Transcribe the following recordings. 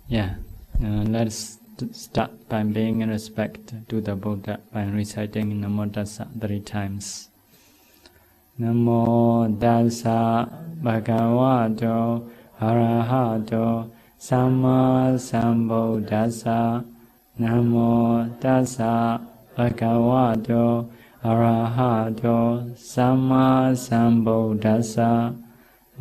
Yeah, let's start by paying respect to the Buddha by reciting Namo Tassa 3 times. Namo Tassa Bhagavato Arahato Samma Sambuddhassa. Namo Tassa Bhagavato Arahato Samma Sambuddhassa.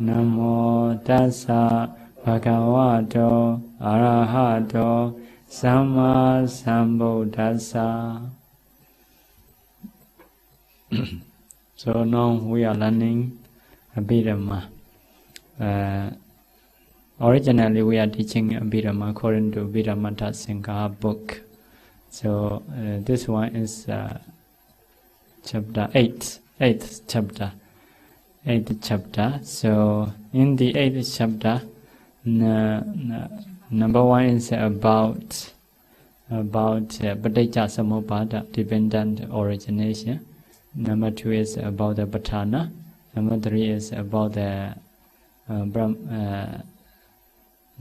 Namo Tassa Bhagavato Arahato Samma Sambuddhassa. So now we are learning Abhidhamma. Originally we are teaching Abhidhamma according to Abhidhammata Sangha book. So this one is chapter 8, 8th chapter. 8th chapter. So in the 8th chapter, number 1 is about Paticca Samuppada, dependent origination. Number 2 is about the Pattana. Number 3 is about the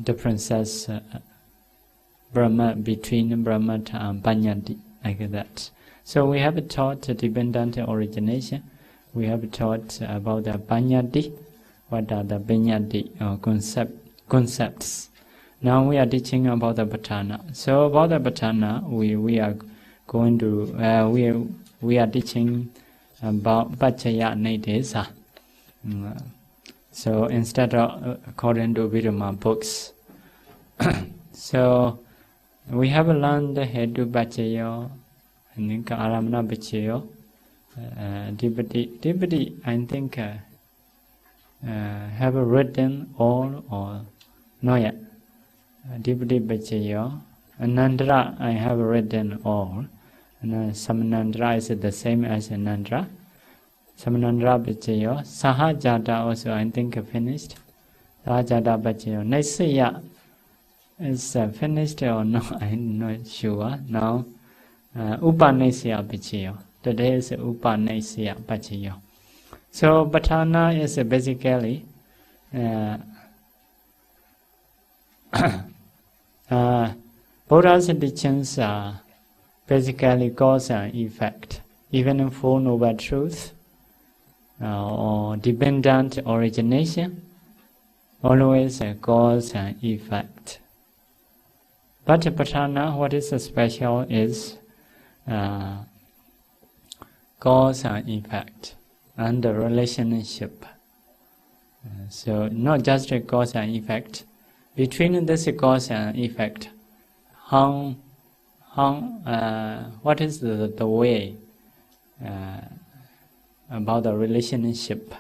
differences Brahma between Brahmata and Panyati, like that. So we have taught dependent origination. We have taught about the Panyati. What are the Panyati concepts? Now we are teaching about the Pattana. So about the Pattana, we are going to we are teaching about Paccaya Nidesa. So instead of according to Abhidhamma books, so we have learned the Hedu Paccaya and then Aramana Paccaya. Dipati, I think have written all or not yet. Dipati Paccaya. Anandra, I have written all. And Samanandra is the same as Anandra. Samanandra Paccaya. Sahajata also, I think, finished. Sahajata Paccaya. Naisaya is finished or no? I'm not sure. Now, Upanasya Paccaya. Today is Upanasya Paccaya. So Pattana is basically Buddha's teachings are basically cause and effect. Even in Four Noble Truths or dependent origination, always a cause and effect. But Pattana, what is special is cause and effect and the relationship. So not just a cause and effect. Between this cause and effect, what is the way about the relationship?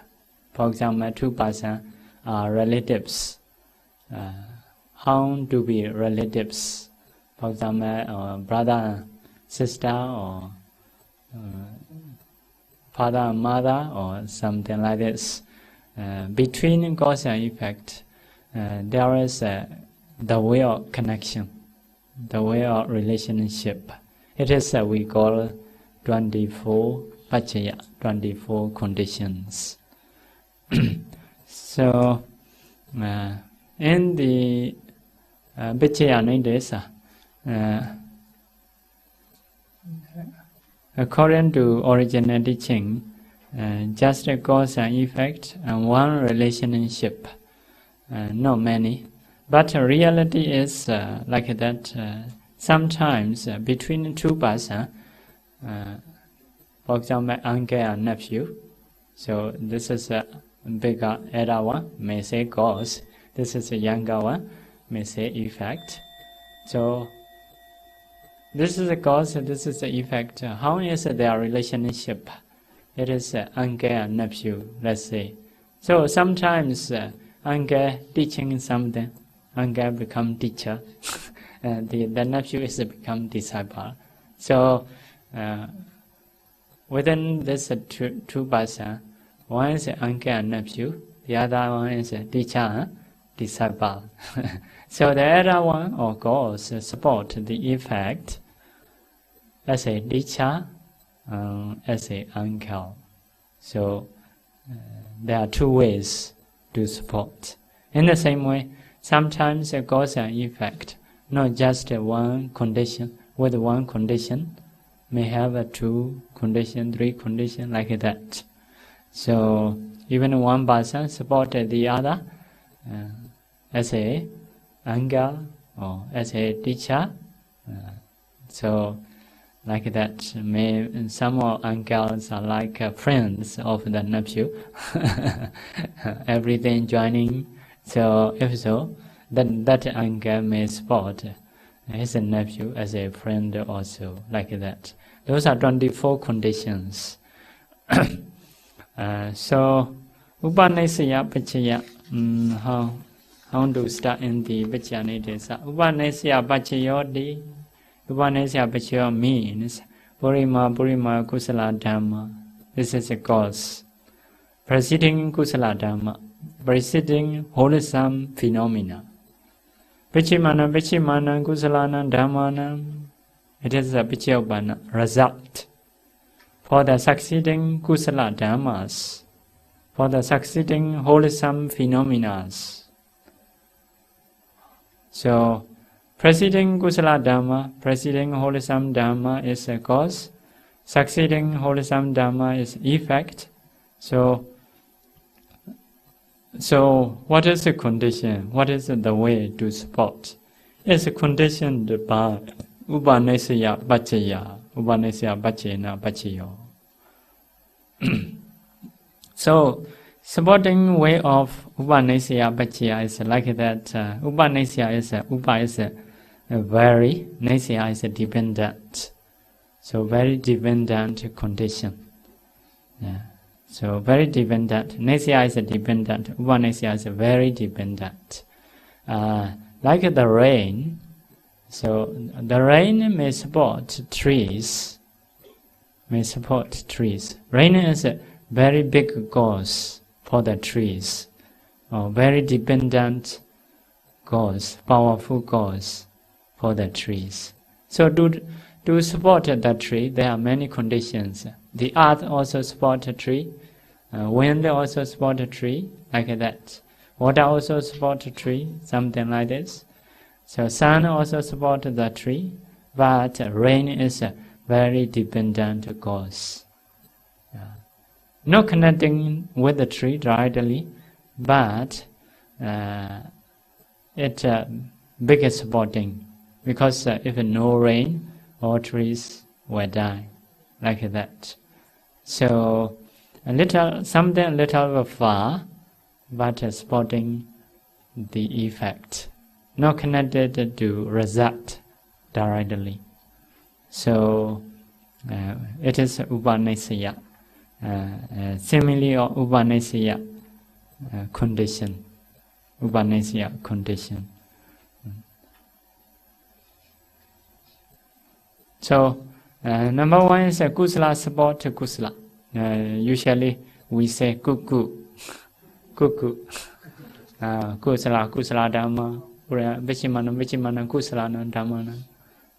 For example, two persons are relatives. How to be relatives? For example, brother and sister, or father and mother, or something like this. Between cause and effect, there is the way of connection, the way of relationship. It is we call 24 paccaya, 24 conditions. So, in the paccaya nidesa, according to original teaching, just a cause and effect and one relationship, not many. But reality is like that. Sometimes between two persons, for example, uncle and nephew. So this is a bigger elder one, may say cause. This is a younger one, may say effect. So this is the cause, this is the effect. How is their relationship? It is uncle and nephew, let's say. So sometimes uncle teaching something, uncle become teacher, and the nephew is become disciple. So within this two persons, one is uncle and nephew, the other one is teacher, disciple. So the other one, of course, support the effect as a teacher, as a uncle. So there are two ways to support. In the same way, sometimes a cause and effect, not just one condition. With one condition, may have a 2 condition, 3 condition like that. So even one person supported the other as a uncle or as a teacher. So like that, some uncles are like friends of the nephew. Everything joining. So if so, then that uncle may support his nephew as a friend also, like that. Those are 24 conditions. So Upanisya Pachaya, how to start in the Pachayanidesa? Upanisya Pachayodi. Upanisya Pachaya means Purima Kusala Dhamma. This is a cause. Preceding Kusala Dhamma, preceding wholesome phenomena. Pichimana Kusalana Dhammana. It is a Pichayopana result. For the succeeding Kusala Dhammas, for the succeeding wholesome phenomena. So, preceding Kusala Dhamma, preceding wholesome Dhamma is a cause, succeeding wholesome Dhamma is effect. So what is the condition? What is the way to support? It's conditioned by Upanisya Pachaya, Upanisya Pachena Pachayo. So, supporting way of Upanisya Pachaya is like that. Upanisya is Upa is a very, Nisya is a dependent. So very dependent condition. Yeah. So very dependent. Nisya is a dependent. Upanisya is a very dependent. Like the rain. So the rain may support trees. Rain is a very big cause for the trees. Very dependent cause, powerful cause for the trees. So to support the tree, there are many conditions. The earth also supports a tree. Wind also supports a tree, like that. Water also supports a tree, something like this. So sun also supports the tree, but rain is a very dependent cause. Not connecting with the tree directly, but it's big supporting. Because if no rain, all trees will die, like that. So something a little far, but supporting the effect, not connected to result directly. So it is Upanisya, simile or Upanisya condition. Upanisya condition. So number one is Kusala support to Kusala. Usually we say Kuku. Kusala Dhamma, Vichimana Kusala Dhammana.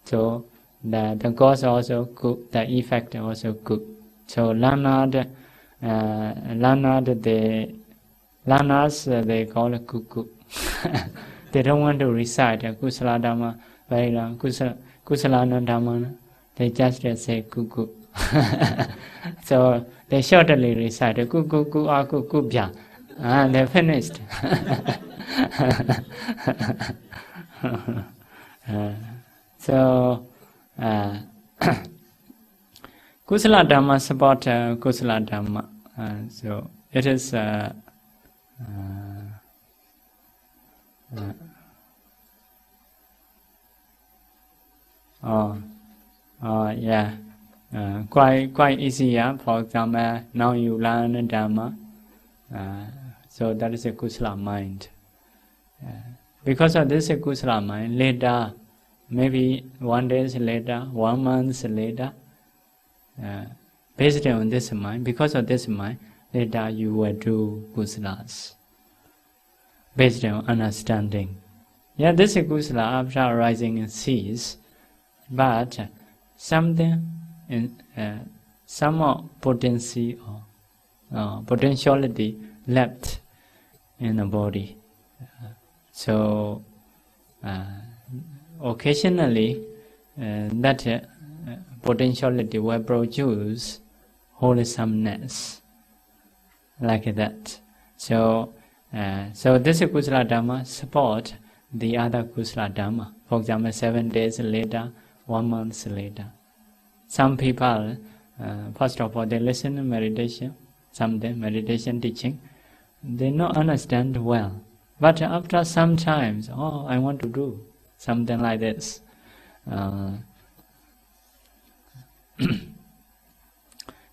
So the cause also good, the effect also good. So Learners they call it Kuku. They don't want to recite Kusala Dhamma very long. Kusala Dhammana. They just say Kuku. So they shortly recite Kuku and they're finished. So Kusala Dhamma support Kusala Dhamma. So it is yeah, quite easy. Yeah? For example, now you learn Dhamma, so that is a Kusala mind. Because of this Kusala mind, later, maybe 1 day later, 1 month later, based on this mind, because of this mind, later you will do Kusalas, based on understanding. Yeah, this Kusala after arising cease, but something in some potency or potentiality left in the body. So occasionally that potentiality will produce wholesomeness, like that. So this Kusala Dhamma support the other Kusala Dhamma. For example, 7 days later, 1 month later. Some people, first of all, they listen to meditation, something, meditation teaching. They not understand well. But after some times, oh, I want to do something like this.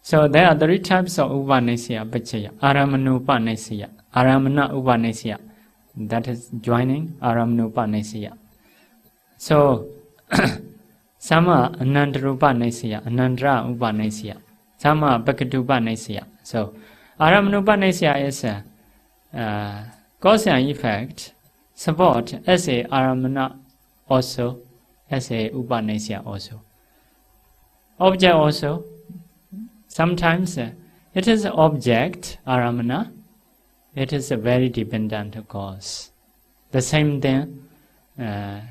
So there are 3 types of Upanishya Pachaya. Aramanu Upanishya, Aramana Upanishya. That is joining Aramanu Upanishya. So some are Anandra Upanishya, Anandra Upanishya. Some are Bhakti Upanishya. So Aramanu Upanishya is cause and effect, support as a Aramana also, as a Upanishya also. Object also. Sometimes it is object, Aramana, it is a very dependent cause. The same thing,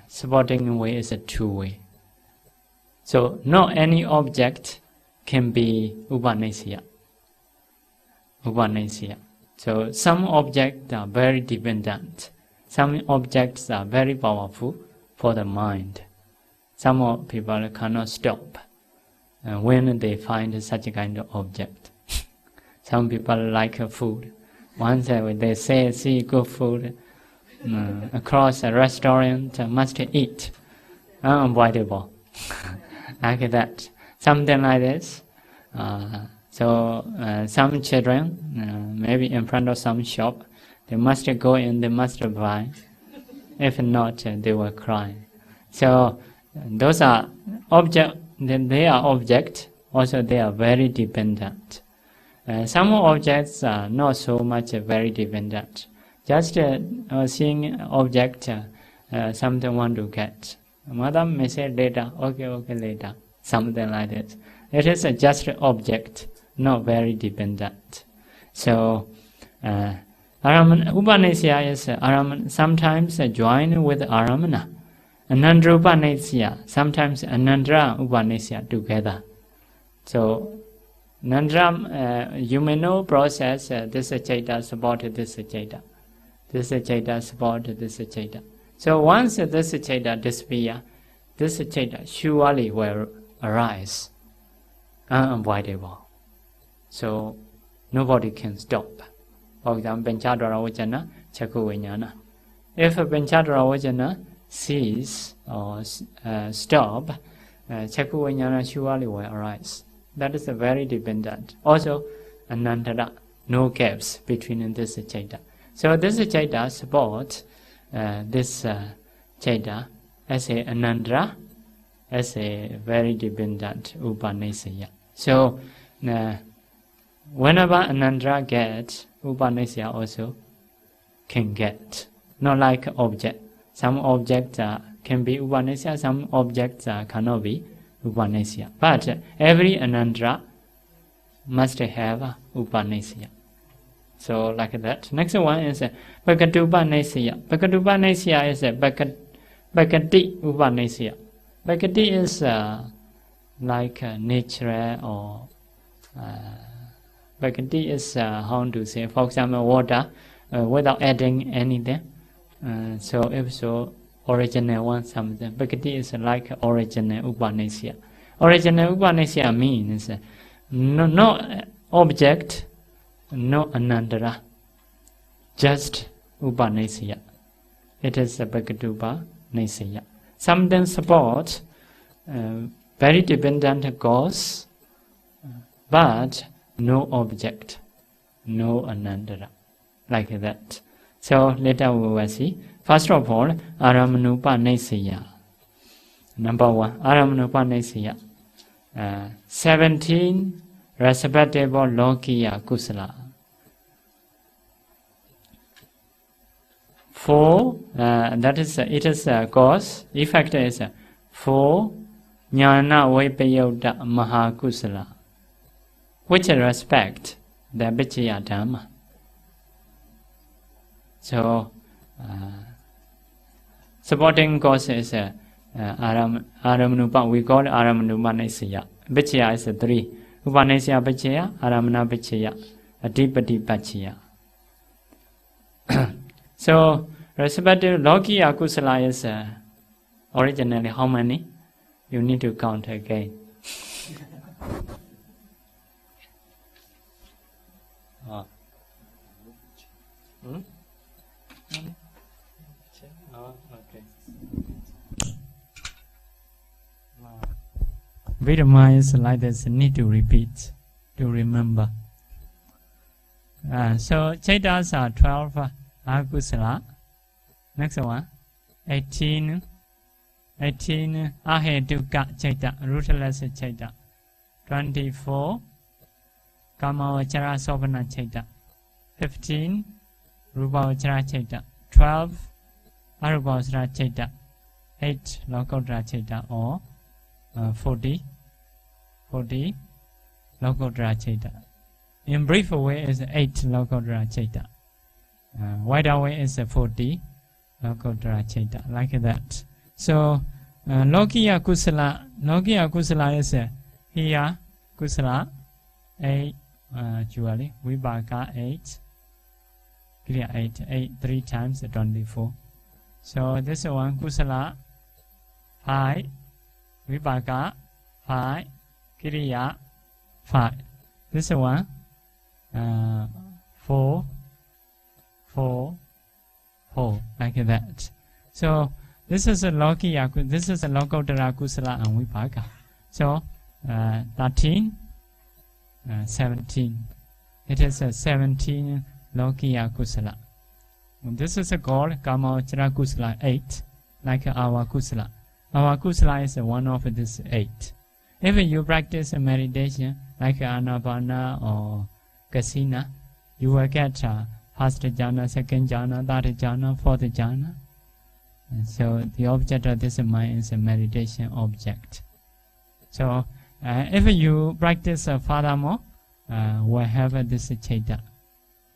supporting way is a 2-way. So not any object can be Upanishya. So some objects are very dependent. Some objects are very powerful for the mind. Some people cannot stop when they find such a kind of object. Some people like food. Once they see good food across a restaurant, must eat. Unavoidable. Like that. Something like this. So some children, maybe in front of some shop, they must go in, they must buy. If not, they will cry. So those are objects. They are objects. Also, they are very dependent. Some objects are not so much very dependent. Just seeing object, something want to get. Mother may say later, okay, later. Something like this. It is just an object, not very dependent. So, Upanishya is sometimes joined with Aramana. Anandra Upanishya, sometimes Anandra Upanishya together. So, Nandra, you may know process, this Chaita support this Chaita. This Chaita support this Chaita. So once this Chaita disappears, this Chaita surely will arise, unavoidable. So nobody can stop. For example, Panchadvara Vajana, Chakku Vijnana. If Panchadvara Vajana cease or stop, Chakku Vijnana surely will arise. That is very dependent. Also, Anandara, no gaps between this Chaita. So this Chaita supports this Chaita as a Anandra, as a very dependent Upanishya. So whenever Anandra gets, Upanishya also can get. Not like object. Some objects can be Upanishya, some objects cannot be Upanishya. But every Anandra must have Upanishya. So like that. Next one is Bhakti Upanishya. Bhakti Upanishya is Bhakti Upanishya. Bhakti is like natural or Bhakti is how to say, for example, water without adding anything. So if so, original one something. Bhakti is like original Upanishya. Original Upanishya means no object, no Anandara, just Upanishya. It is a Bhakti Upanishya. Something supports very dependent cause, but no object, no Anandara, like that. So later we will see. First of all, Aramanupanishya. Number 1, Aramanupanishya. 17 respectable Lokiya Kusala. 4, that is, it is cause, effect is 4 Jnana Vipayodha Mahakusala, which respect the Vichaya Dhamma. So, supporting cause is Aramanupa. We call Aramanupa Nisya. Vichya is 3. Upanisya Vichya, Aramana Vichya, Adipati Pachya. So, respective Lokiya Kusala is originally how many? You need to count again. Oh, okay. Vidama is like this, need to repeat, to remember. So, Chaitas are 12 Akusala. Next one, 18 Aheduka Chaita, rootless Chaita. 24 Kamavachara Sopana Chaita. 15 Rupavachara Chaita. 12 Arupavachara Chaita. 8 Lokotra Chaita, or 40 Lokotra Chaita. In brief way is 8 Lokotra Chaita. Wider way is 40 Lokotra Chaita, like that. So Lokiya Kusala is here Kusala 8 actually Vibhaka 8 Kriya 8 3 times 24. So this one Kusala 5 Vibhaka 5 Kriya 5. This one 4 like that. So this is a Lokiya, this is a Lokotara Kusala and Vibhaka. So 13 17. It is a 17 Lokiya Kusala. This is a called Kamavachara Kusala 8, like our Kusala. Our Kusala is one of these 8. If you practice a meditation like Anapana or Kasina, you will get first jhana, second jhana, third jhana, fourth jhana. And so the object of this mind is a meditation object. So if you practice furthermore, we'll have this Chaita.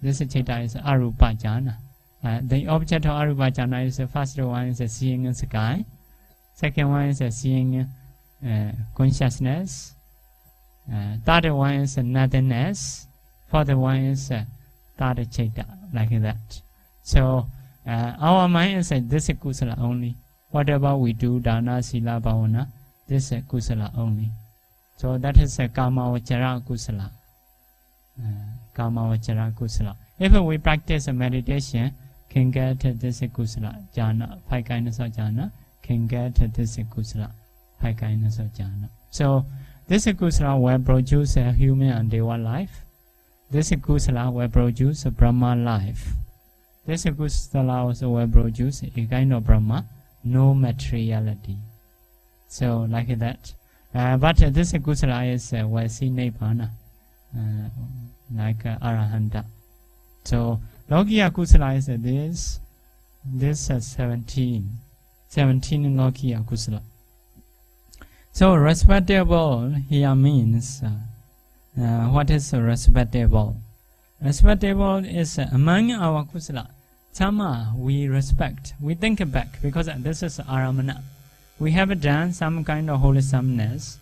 This Chaita is Arupa jhana. The object of Arupa jhana is the first one is seeing the sky, second one is seeing consciousness, third one is nothingness, fourth one is third Chaita, like that. So our mind is this Kusala only. Whatever we do, Dana, Sila, Bhavana, this Kusala only. So that is Kamavachara Kusala. Kamavachara Kusala. If we practice a meditation, can get this Kusala, Jhana, 5 kindness of Jhana, can get this Kusala, 5 kindness of Jhana. So this Kusala will produce a human and Deva life. This Kusala will produce a Brahma life. This Kusala also will produce a kind of Brahma, no materiality. So like that. But this Kusala is will see Nibbana, like Arahanta. So Lokiya Kusala is this 17 Lokiya Kusala. So respectable here means what is respectable? Respectable is among our Kusala. Sama we respect, we think back, because this is Aramana. We have done some kind of wholesomeness.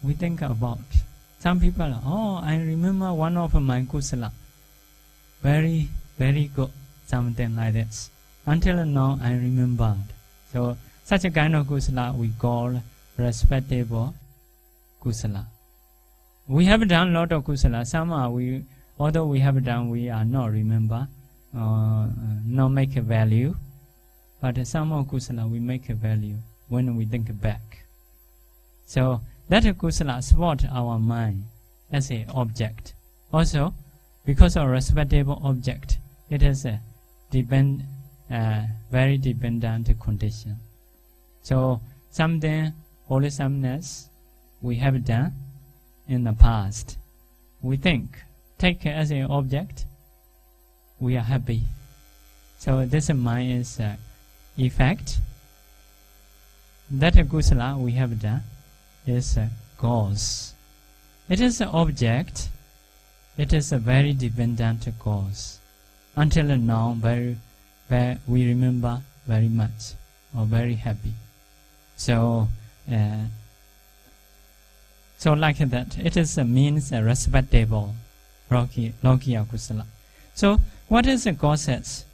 We think about. Some people, oh, I remember one of my Kusala. Very, very good. Something like this. Until now, I remembered. So, such a kind of Kusala we call respectable Kusala. We have done a lot of Kusala. Some although we have done, we are not remember, not make a value. But some of Kusala we make a value when we think back. So that Kusala support our mind as an object. Also, because of respectable object, it is a very dependent condition. So something wholesomeness we have done in the past, we take as an object, we are happy. So this mind is effect. That Kusala we have done is cause. It is an object. It is a very dependent cause. Until now, we remember very much. or very happy. So like that, it is means respectable Lokiya Kusala. So what is the causes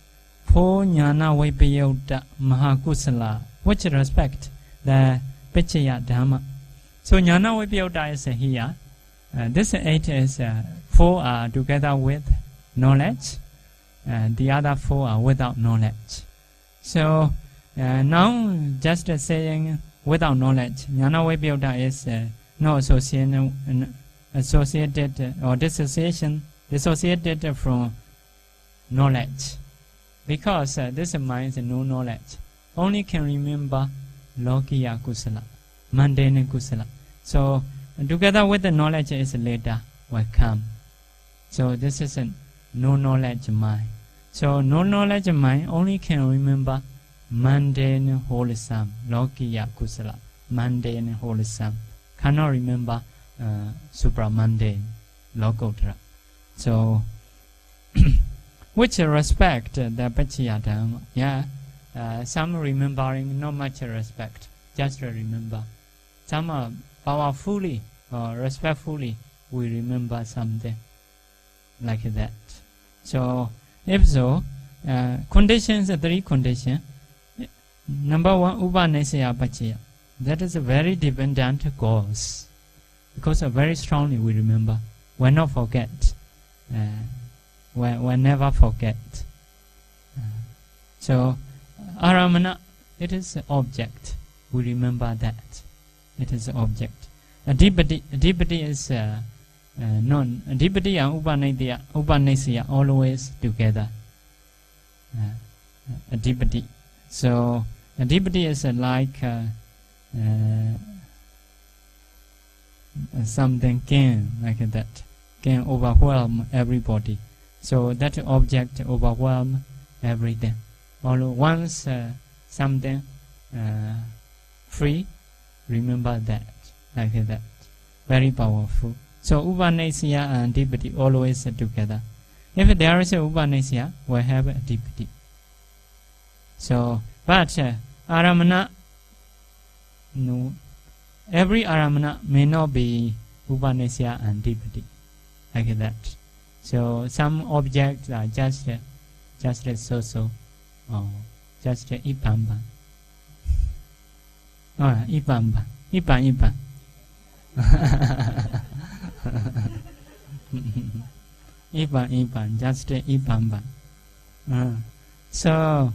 for Jnana Vipayota Mahakusala? Which respect the Pachaya Dhamma? So Jnana Vipayota is here. This 8 is 4 are together with knowledge, the other 4 are without knowledge. So now just saying without knowledge, Jnana Vipayota is no associated or dissociated from knowledge, because this mind is no knowledge, only can remember Lokiya Kusala, mundane Kusala. So together with the knowledge is later will come. So this is a no knowledge mind. So no knowledge mind only can remember mundane wholesome, Lokiya Kusala, mundane wholesome. Cannot remember supra-mundane, Lokottara. So which respect the Pachaya Dhamma? Yeah, some remembering, not much respect, just remember. Some are powerfully or respectfully we remember something like that. So if so, conditions, 3 conditions. Number 1, Upanisaya Pachaya. That is a very dependent cause, because very strongly we remember. We not forget. We never forget. So Aramana, it is an object. We remember that. It is an object. Adhipati is non. Adhipati and Upanishaya always together. Adhipati. So Adhipati is like something can like that, can overwhelm everybody. So that object overwhelm everything. Once something free, remember that, like that. Very powerful. So Upanishaya and Adhipati always together. If there is a Upanishaya, we have a Adhipati. So, but Aramana, no, every Aramana may not be Upanishaya and Adhipati, like that. So some objects are just so, or just Ipamba. Oh, Ipamba. Ipa. Ipa, just Ipamba. So,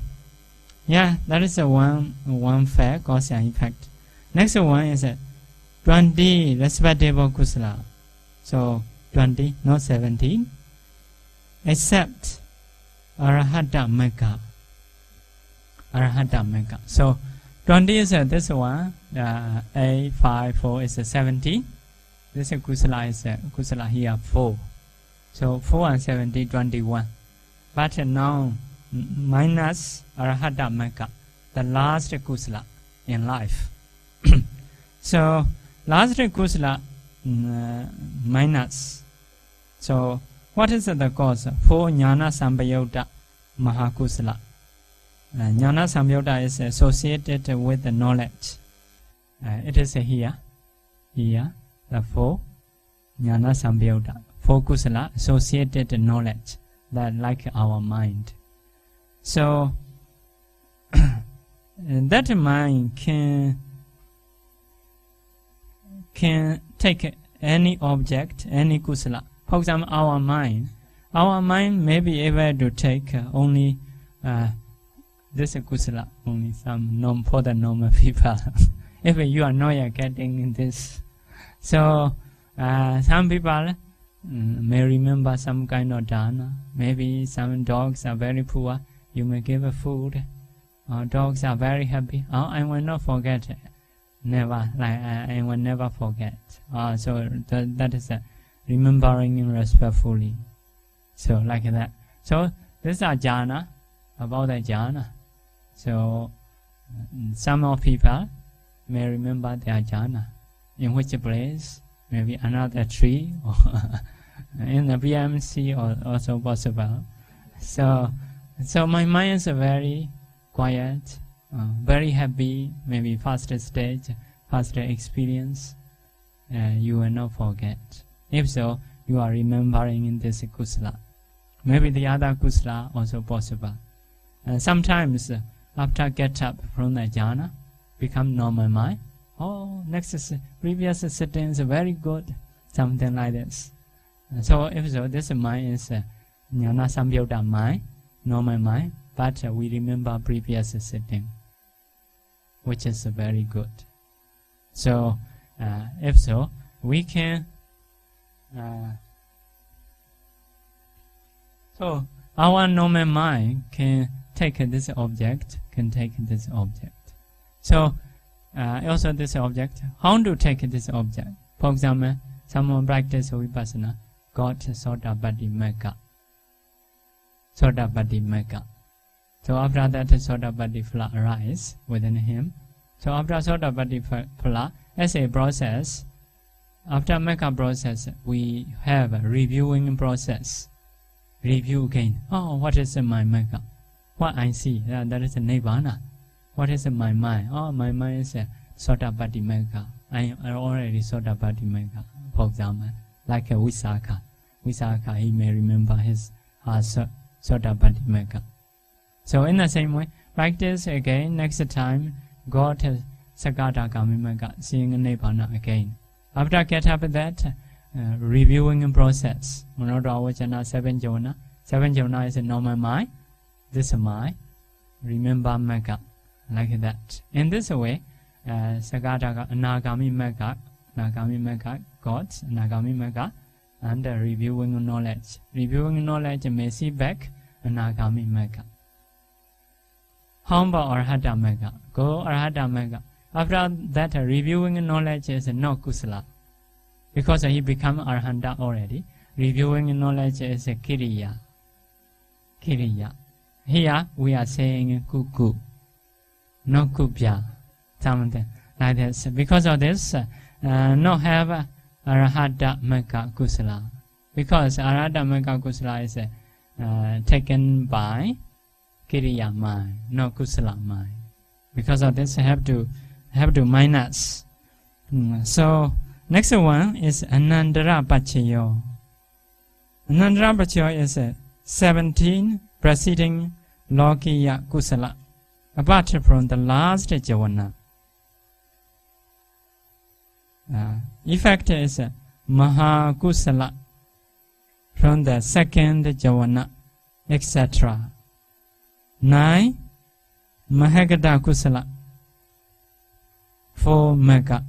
yeah, that is one fact, cause and effect. Next one is 20 respectable kusala. So 20, not 17. Except Arahata Mekha. Arahata Mekha. So 20 is this one. 8, 5, 4 is 17. This kusala is kusala here 4. So 4 and 17, 21. But now minus Arahata Mekha, the last kusala in life. So last kusala minus. So what is the cause? For Jnana Sambayota Mahakusala. Jnana Sambayota is associated with the knowledge. It is here, the 4 Jnana Sambayota. 4 kusala associated knowledge, that like our mind. So that mind can take any object, any kusala. For example, our mind may be able to take only this kusala, only some for the normal people. If you are not yet getting this, so some people may remember some kind of dana. Maybe some dogs are very poor. You may give food. Dogs are very happy. I will not forget. Never, like I will never forget. So that is remembering respectfully. So like that. So these are jhana, about the jhana. So some of people may remember their jhana. In which place? Maybe another tree, or in the BMC, or also possible. So my mind is very quiet, very happy, maybe first stage, first experience, you will not forget. If so, you are remembering in this kusala. Maybe the other kusala also possible. Sometimes after get up from the jhana, become normal mind. Oh, previous sitting is very good, something like this. So if so, this mind is jnana samyutta mind, normal mind, but we remember previous sitting, which is very good. So if so, we can so our normal mind can take this object, So also this object, how to take this object? For example, someone practice vipassana, got Sotapaddi Magga. So after that Sotapaddi phala arise within him. So after Sotapaddi phala, as a process, after Magga process, we have a reviewing process. Review again. Oh, what is my Magga? What I see, that is a Nibbana. What is my mind? Oh, my mind is a Sotapaddi Magga. I already Sotapaddi Magga. For example, like a Visakha. Visakha, he may remember his Sotapaddi Magga. So in the same way, practice again. Next time, go to Sakadagami Magga, seeing Nibbana again. After get up that, reviewing process. Manodavachana 7 jhana. 7 jhana is a normal mind. This mind, remember Magga, like that. In this way, Sakadaga, Nagami Magga, God's Nagami Magga, and reviewing knowledge. Reviewing knowledge may see back Nagami Magga. How about Arhata Magga? Go Arhata Magga. After that, reviewing knowledge is no kusala, because he become Arhanta already. Reviewing knowledge is a kiriya. Here we are saying kuku, no kupya, something like this. Because of this, no have Arhata Magga kusala. Because Arhata Magga kusala is taken by kiriya mind, no kusala mind. Because of this, have to minus. So next one is Anandara Pachayo. Anandara Pachayo is 17 preceding Lokiya Kusala, apart from the last Javana. Effect is Maha Kusala from the second Javana, etc. 9 Mahagada Kusala, 4 Magga.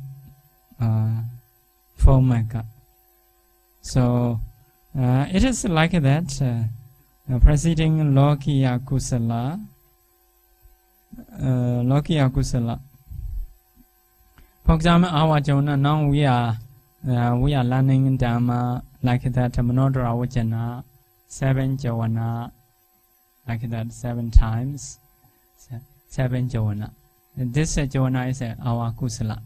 4 Magga. So it is like that. Preceding Lokiya Kusala. For example, our Jhana, now we are learning Dhamma like that. Manodara Vajana, 7 Jhana, like that, 7 times. 7 Jhana. This Jhana is our Kusala.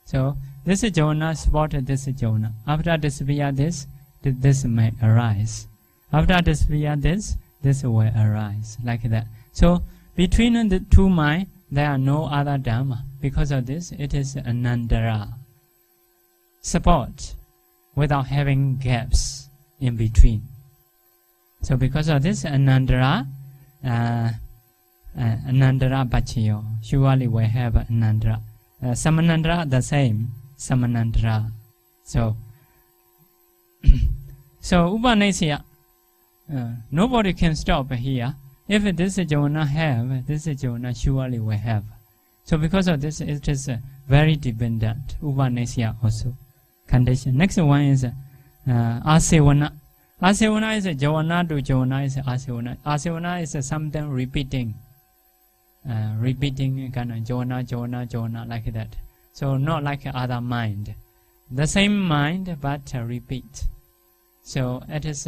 So this Jhana supported this Jhana. After disappear this may arise. After disappear this will arise, like that. So between the two minds, there are no other Dhamma. Because of this, it is Anandara. Support without having gaps in between. So because of this, Anandara Pachayo. Surely we have Anandara. Samanandara, the same. Samanandara. So Upanishya, nobody can stop here. If this Jhana have, this Jhana surely will have. So because of this, it is very dependent. Upanishya also. Condition. Next one is Asevana. Asevana is Jhana to Jhana is Asevana. Asevana is something repeating. Repeating kind of Jhana, like that. So not like other mind. The same mind, but repeat. So it is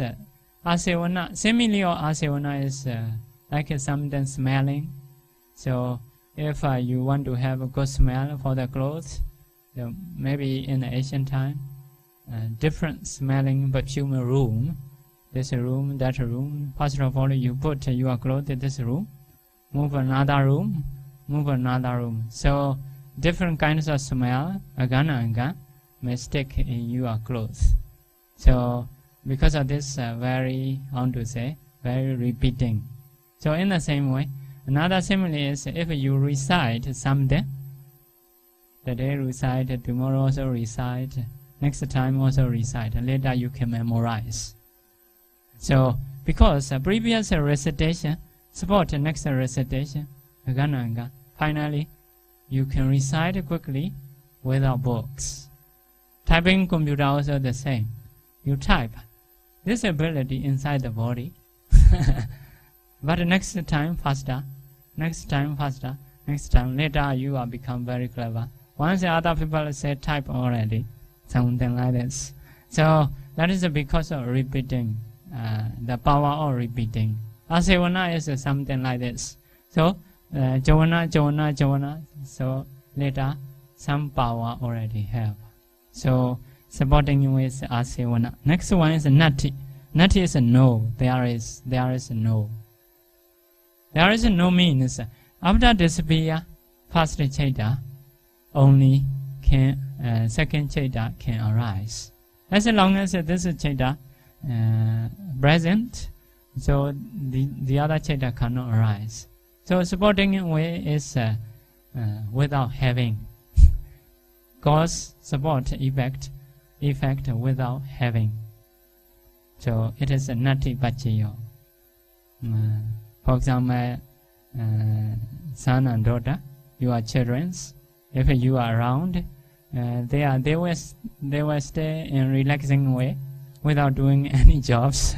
Asevana. Similarly, Asevana is like something smelling. So if you want to have a good smell for the clothes, maybe in the ancient time, different smelling perfume room, this room, that room. First of all, you put your clothes in this room, move another room, move another room. So different kinds of smell, agana may stick in your clothes. So because of this very repeating. So in the same way, another simile is if you recite something, today recite, tomorrow also recite, next time also recite, and later you can memorize. So because previous recitation support the next recitation, agana, finally you can recite quickly without books. Typing computer also the same. You type. This ability inside the body. But next time faster, next time later you are become very clever. Once the other people say type already, something like this. So that is because of repeating, the power of repeating. Asevana is something like this. So Jawana. So later some power already have. So supporting with asevana. Next one is nati. Nati is a no. There is a no. There is a no means after disappear, first chaita only can second chaita can arise. As long as this chaita present, so the other chaita cannot arise. So supporting way is without having. Cause, support, effect without having. So it is a nati pachayo. For example, son and daughter, you are children. If you are around, they will stay in relaxing way without doing any jobs.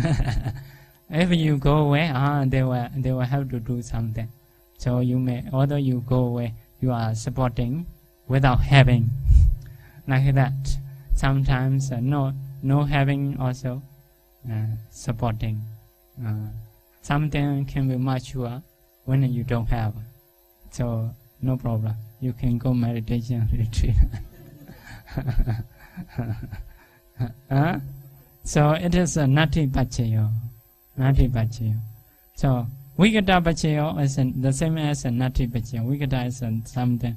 If you go away, they will have to do something. So you may, although you go away, you are supporting without having, like that. Sometimes no having also supporting. Something can be mature when you don't have. So no problem. You can go meditation retreat. So it is a nati pachayo. So Vigata pachayo is the same as a nati pachayo. Vigata is something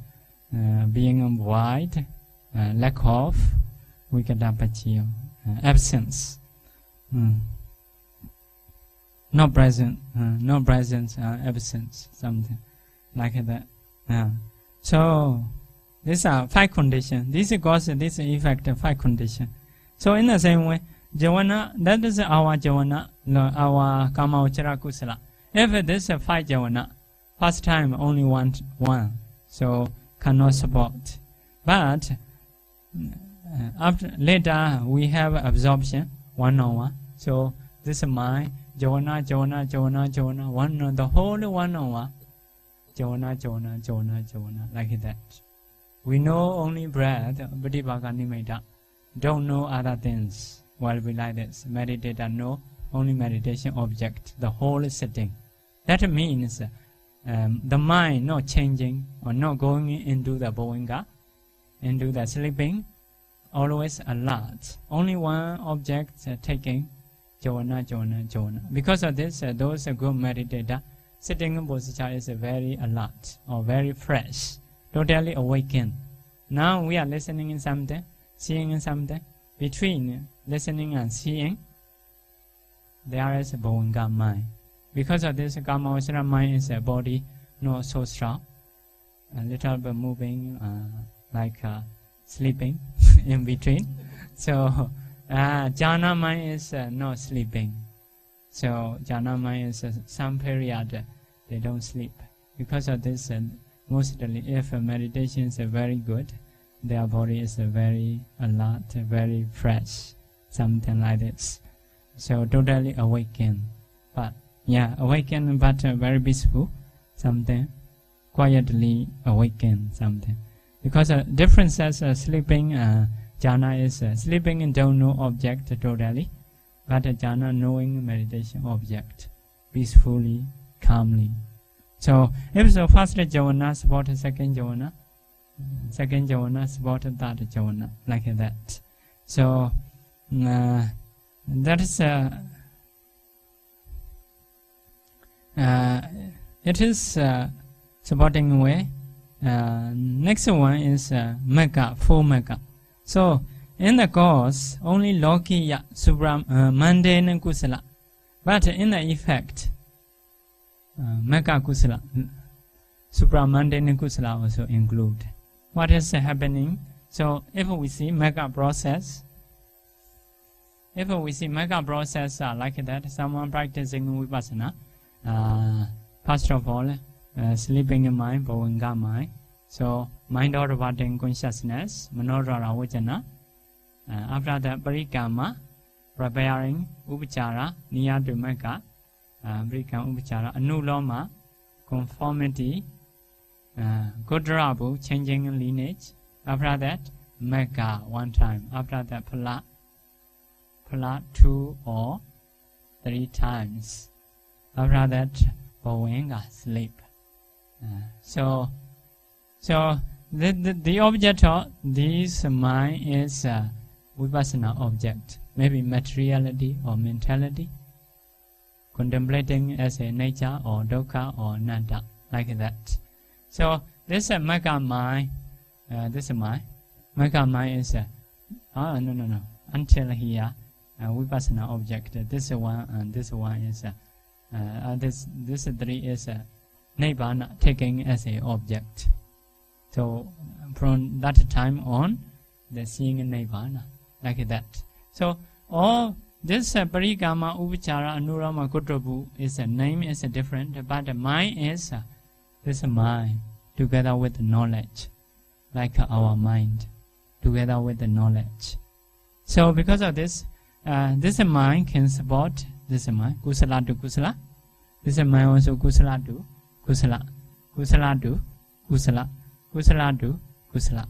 being void, lack of. Vigata pachayo, absence. No presence, absence, something like that. So these are 5 conditions. This cause, this effect, 5 conditions. So in the same way, Javana, that is our Javana, our Kama Uchara Kusala. If this is 5 Javana, first time only one, so cannot support. But after later we have absorption 1 on 1. So this is my Javana, one, the whole 1 on 1. Javana, like that. We know only breath, don't know other things while we like this. Meditator know only meditation object, the whole setting. That means the mind not changing or not going into the bhovinga, into the sleeping, always alert. Only one object taking, Javana. Because of this, those good meditator, sitting posture is very alert or very fresh, totally awakened. Now we are listening in something, seeing in something. Between listening and seeing, there is a bhovinga mind. Because of this, Kamavasara mind is a body not so strong, a little bit moving, like sleeping in between. So jhana mind is not sleeping. So jhana mind is some period they don't sleep. Because of this, mostly if meditation is very good, their body is very alert, very fresh, something like this. So totally awakened. But awakened but very peaceful, something quietly awakened, something. Because differences sleeping, jhana is sleeping and don't know object totally, but jhana knowing meditation object, peacefully, calmly. So if the first javana support second javana support third javana, like that. So that is it is supporting way. Next one is Mega, 4 Mega. So in the cause, only Lokiya, Supra mundane Kusala. But in the effect, Mega Kusala, Supra mundane Kusala also include. What is happening? So if we see mega process, like that, someone practicing Vipassana, first of all, sleeping in mind, Bhavanga mind. So mind out about consciousness, Manodara Vajana. After that, Parikama, preparing Upachara, Niya to Mega, Parikama Upachara, Anuloma, conformity, Godrabu, changing lineage. After that, Mega 1 time. After that, Pala 2 or 3 times. After that, Bhavanga, sleep. So the object of this mind is Vipassana object. Maybe materiality or mentality. Contemplating as a nature or dukkha or nanda. Like that. So this Mega mind. This is my Mega mind is no. Until here, Vipassana object. This one and this one is this 3 is Nibbana taken as a object. So from that time on, the seeing Nibbana like that. So all this Parikama, Upachara, Anurama, Kutrabu is a name is different, but the mind is this mind together with knowledge. Like our mind, together with the knowledge. So because of this, this mind can support this mind, Kusala to Kusala. This mind also Kusala to Kusala. Kusala to Kusala. Kusala to Kusala.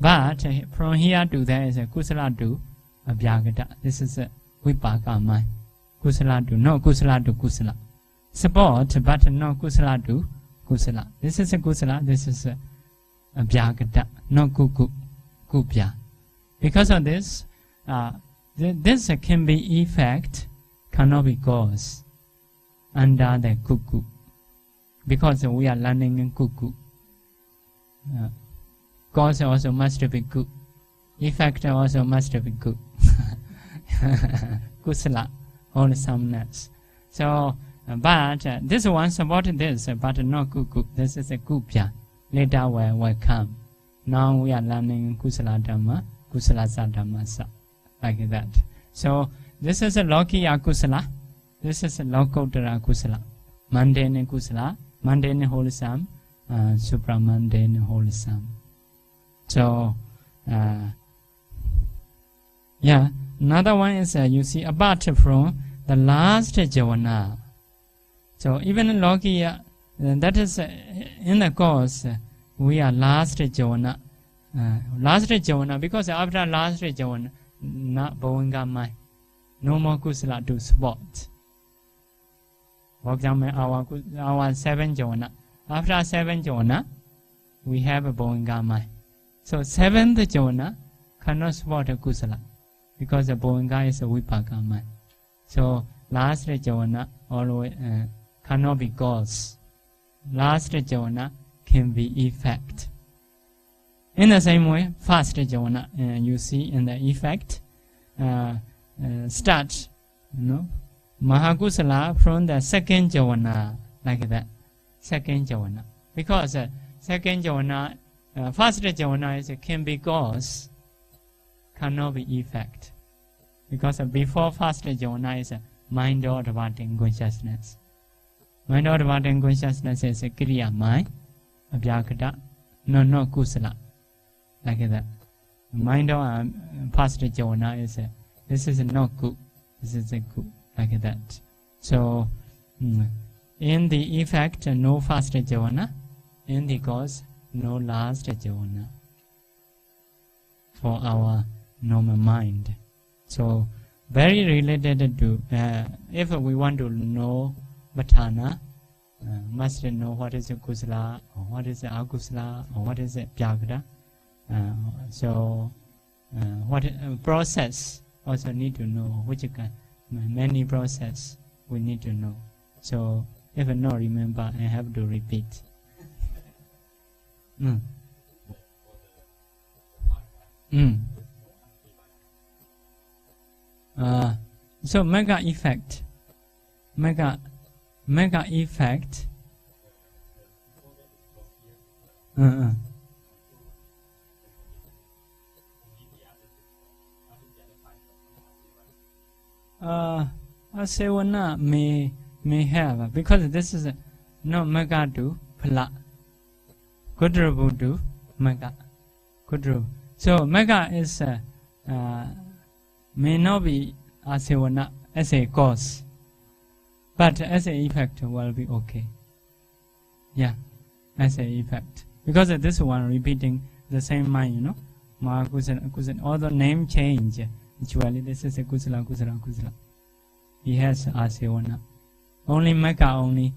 But from here to there is a Kusala to Abhyagata. This is a Vipaka mind. Kusala to, no Kusala to Kusala. Support, but no Kusala to Kusala. This is a Kusala, this is a Abhyagata, no Kupya. Because of this, this can be effect, cannot be cause under the Kuku. Because we are learning in Kuku. Cause also must be good. Effect also must be good. Kusala, wholesomeness. So, but this one supported this, but not Kuku. This is a Kupya. Later will come. Now we are learning Kusala Dhamma, Kusala Sadhamasa, like that. So this is a Lokiya Kusala, this is a Lokotara Kusala, mundane Kusala, mundane wholesome, supramundane wholesome. So yeah, another one is you see apart from the last Javana. So even Lokiya, that is in the course we are last Javana. Last Javana, because after last Javana, not Bhavanga mind, no more Kusala to support. For example, our 7 Javana. After 7 Javana, we have a Bhavanga mind. So 7th Javana cannot support a Kusala, because the Bhavanga is a Vipaka mind. So last Javana always cannot be cause. Last Javana can be effect. In the same way, first Javana, you see in the effect, start, Mahakusala from the 2nd Javana, like that, 2nd Javana. Because 2nd Javana, first Javana is can be cause, cannot be effect. Because before first Javana is mind or adverting consciousness. Mind or adverting consciousness is a Kriya mind, Abhyakata, no Kusala. Like that. Mind or past Javana is this is not good. This is a good. Like that. So in the effect, no first Javana. In the cause, no last Javana. For our normal mind. So very related to if we want to know Pattana, must know what is a Kusala, or what is a Akusala, or what is a Pyagata. So what process also need to know, which kind, many process we need to know. So if not remember, I have to repeat. Mm. Mm. So mega effect. Mega effect. Asevana may have, because this is no mega to phala. Kudrabu to mega. Kudru. So mega is may not be asevana as a cause, but as an effect will be okay. Yeah, as an effect. Because this one repeating the same mind, you know. Ma kusala, although name change, actually this is a kusala. He has asevana. Only mega only.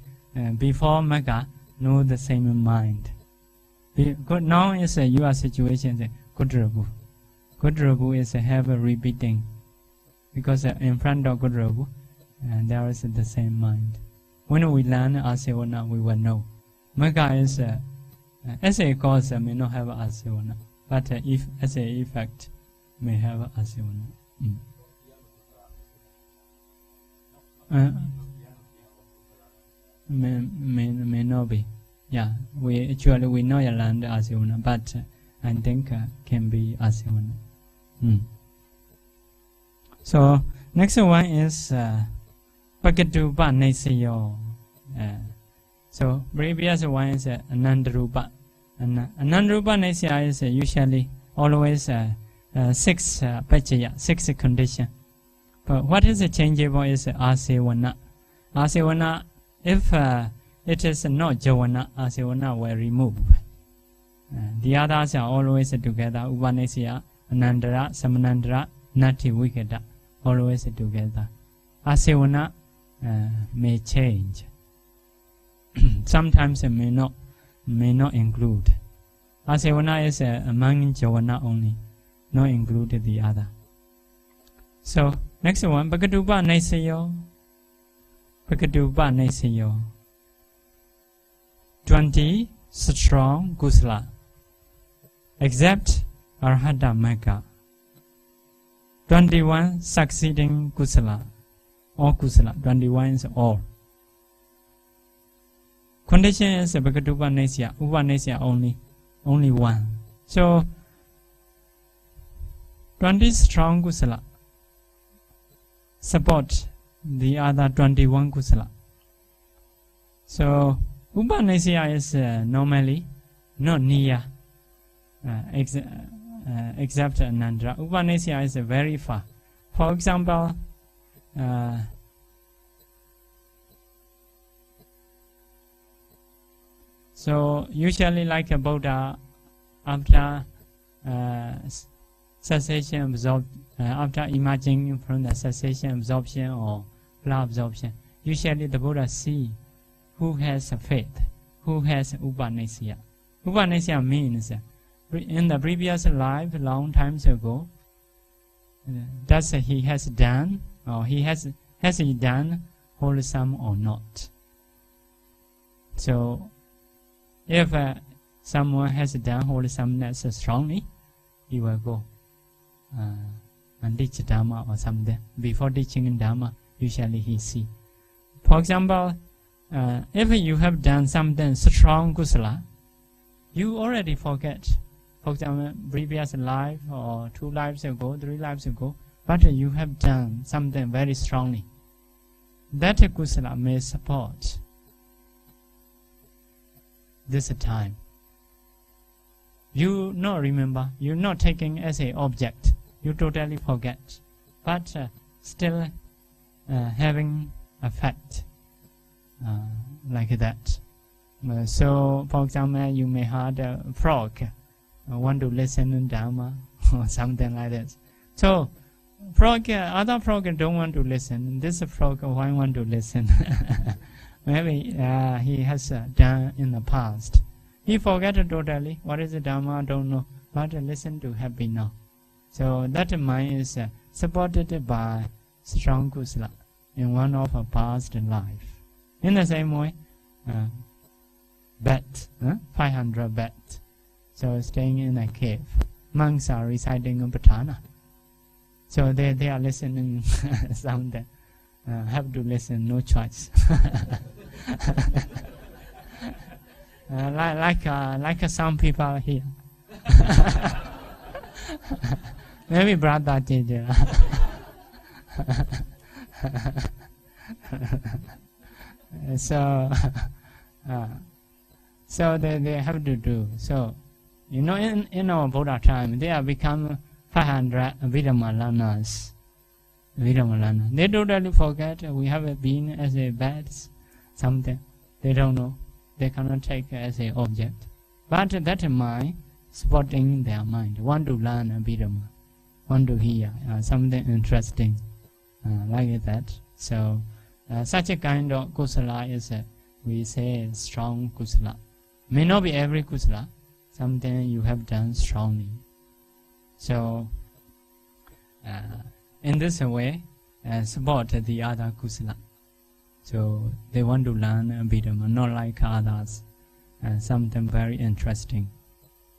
Before mega, know the same mind. Now is your situation. Kudrabu. Kudrabu is have a repeating. Because in front of Kudrabu, there is the same mind. When we learn asevana, we will know. Mega is as a cause may not have asevana, but if as a effect may have asevana. May not be. Yeah, we know you learned asevana, but I think can be asevana. So next one is Pakatupa Neseyo. So previous one is Anandarupa. Anandarupa Nesya is usually always 6 pachaya, 6 condition. But what is changeable is asevana. Asevana, if it is not javana, asevana will remove. The others are always together. Upanesya, Anandara, Samanandara, Nati Wikeda, always together. Asevana may change. Sometimes it may not include. Asevana is among javana only, not include the other. So next one, Bhagatupa Neseyo. Bhagatupa Neseyo. 20 strong kusala, except Arhata Mega. 21 succeeding kusala, all kusala. 21 is all. Condition is Bhagatupa Nesya, Upanesya only one. So 20 strong kusala support the other 21 kusala. So Upanesya is normally not near, except Anandra. Upanesya is very far. For example, so usually like a Buddha, after cessation after emerging from the cessation absorption or flow absorption, usually the Buddha see who has faith, who has Upanesya. Upanesya means in the previous life, long times ago, that he has done, or has he done wholesome or not. So if someone has done wholesomeness strongly, he will go and teach Dharma or something. Before teaching Dharma, usually he see. For example, if you have done something strong kusala, you already forget. For example, previous life or 2 lives ago, 3 lives ago, but you have done something very strongly. That kusala may support this time. You not remember, you're not taking as an object, you totally forget, but still having effect like that. So, for example, you may have a frog want to listen to Dharma or something like that. So, other frog don't want to listen. This frog want to listen. Maybe he has done in the past. He forgot totally what is the Dharma, don't know, but listen to happy now. So that mind is supported by strong kusala in one of a past life. In the same way, bet, 500 bet. So staying in a cave. Monks are residing in Pattana. So they are listening something. Have to listen, no choice. Like some people here. Maybe brother did. So they have to do. So, in our Buddha time, they have become 500 Vidamalanas. They totally forget we have been as a bad something. They don't know. They cannot take as a object. But that mind supporting their mind. Want to learn a Vidama. Want to hear something interesting. Like that. So, such a kind of kusala is, we say, strong kusala. May not be every kusala. Something you have done strongly. So, in this way, support the other kusala. So, they want to learn a Vidama, not like others. Something very interesting.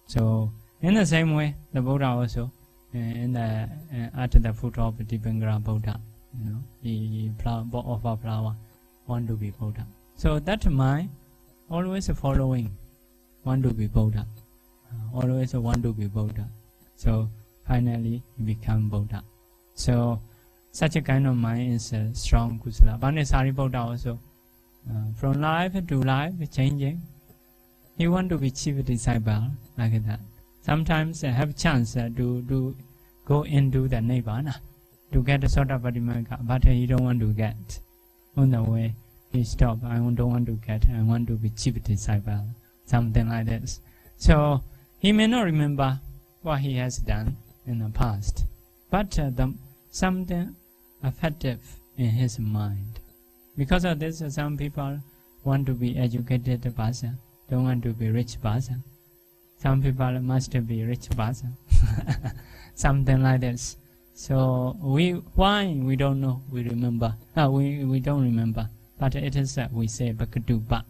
So, in the same way, the Buddha also, at the foot of Dipangara Buddha, he offer flower, want to be Buddha. So that mind always following, want to be Buddha, always want to be Buddha. So finally he become Buddha. So such a kind of mind is a strong kusala. Bhante Sariputta also, from life to life changing, he want to be chief disciple like that. Sometimes have chance to go into the Nibbana, to get a sort of Patimaka, but he don't want to get. On the way, he stop. I don't want to get. I want to be chief disciple, something like this. So he may not remember what he has done in the past, but something effective in his mind. Because of this, some people want to be educated person, don't want to be rich person. Some people must be rich person, something like this. So why we don't know, we remember. We don't remember. But it is we say bhakdupa.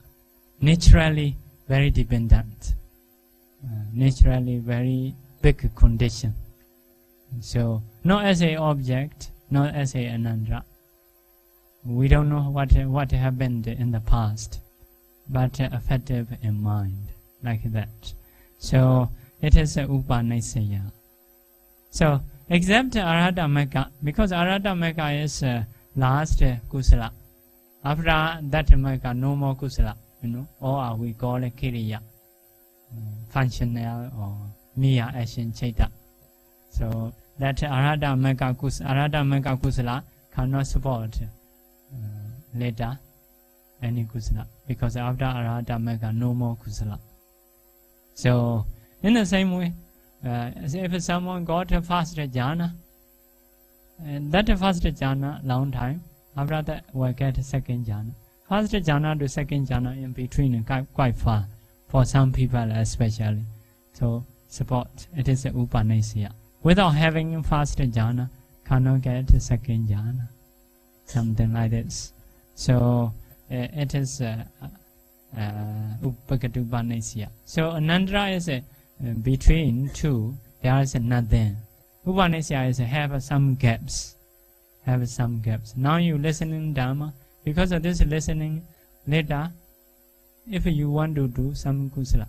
Naturally very dependent. Naturally very big condition. So not as a object, not as a anandra. We don't know what happened in the past, but effective in mind, like that. So it is upanasaya. So except Arhata Magga, because Arhata Magga is last kusala. After that Magga, no more kusala, or we call it kiriya, functional or miya action chaita. So that Arhata Magga kusala cannot support later any kusala, because after Arhata Magga, no more kusala. So in the same way, if someone got a first jhana, and that first jhana long time, after that will get a second jhana. First jhana to second jhana in between quite far, for some people especially. So support, it is a upanasya. Without having first jhana, cannot get a second jhana. Something like this. So it is upanasya. So anandra is between two, there is nothing. Upanasya is have some gaps. Now you listening Dhamma. Because of this listening, later, if you want to do some kusala,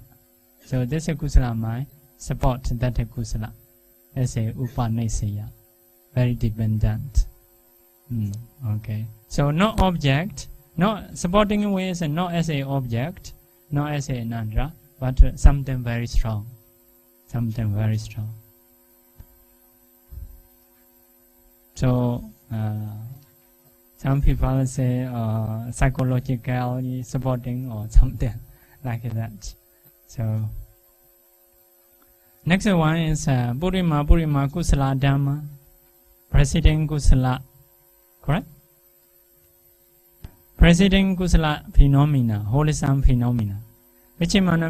so this kusala mind support that kusala as a upanasya, very dependent. Okay. So no object, no supporting ways, and not as a object, not as a anandra, but something very strong. Something very strong. So some people say psychologically supporting or something like that. So next one is Purima Kusala Dhamma, Preceding Kusala, correct? Preceding Kusala phenomena, wholesome phenomena. Vichimana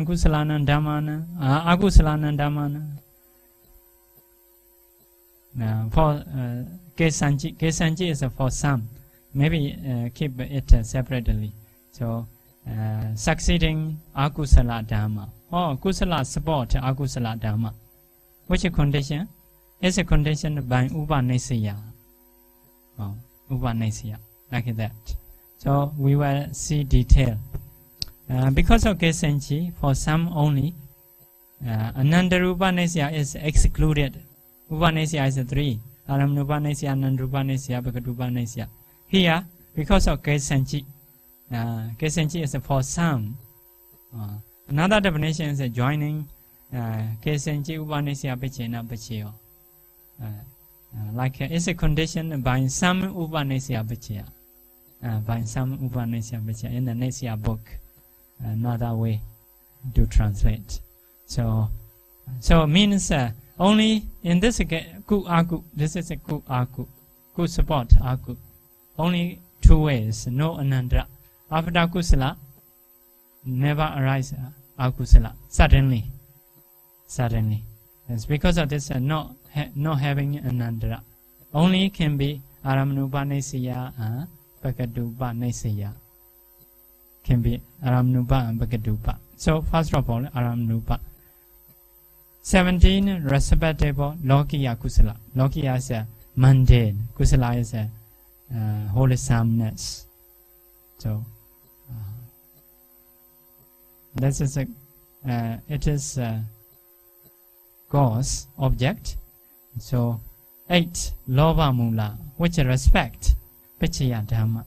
Kusalana Dhammana, Akusalana Dhammana. Now for Kesanji is for some. Maybe keep it separately. So succeeding Akusala Dhamma, Oh, kusala support akusala dhamma. Which condition? Is a condition by upanisya. Oh, upanisya, like that. So we will see detail. Because of Kesenchi, for some only, Ananda Upanisya is excluded. Upanisya is 3. Aramnupanisya, Anandarupanisya, Bhagavadupanisya. Here, because of Kesenchi, Kesenchi is for some. Another definition is joining Kesenchi Upanisya Pachena Pacheo. Like it's a condition by some Upanisya Pachea. By some Upanisya Pachea. In the next year book, another way to translate. So means only in this ku aku. This is a ku aku. Ku support aku. Only 2 ways. No anandra. After kusala, never arise akusala. Suddenly. It's because of this not having anandra. Only can be aramnupanisya and bhagadupanisya. Can be aramnupa and bhagadupa. So first of all, aramnupa. 17 respectable lokiya kusala. Lokiya is a mundane. Kusala is a wholesomeness. So this is it is God's object. So 8 loba mula, which respect Pichaya Dhamma.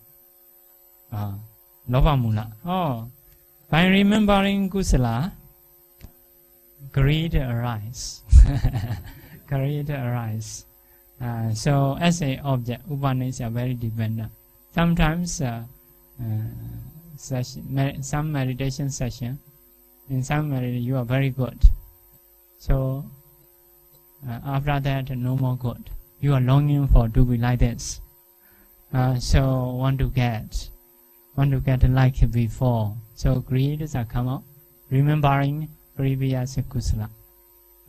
Loba mula. Oh, by remembering kusala, greed arise. Greed arise. So as a object, upanisya are very dependent. Sometimes some meditation session, in some meditation you are very good. So after that, no more good. You are longing for to be like this. So want to get like before. So greed is come out, remembering previous kusala,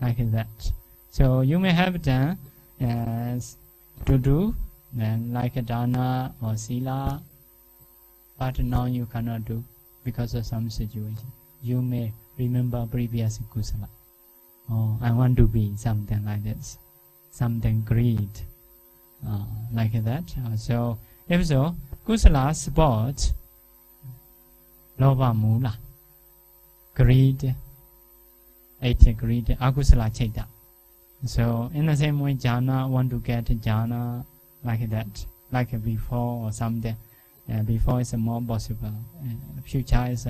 like that. So you may have done to do like a dana or sila, but now you cannot do because of some situation. You may remember previous kusala. Oh, I want to be something like this, something greed, like that. So if so, kusala supports loba mula, greed, 8 greed, akusala cheta. So in the same way, jhana, want to get jhana, like that, like before or something. Before is more possible. Future is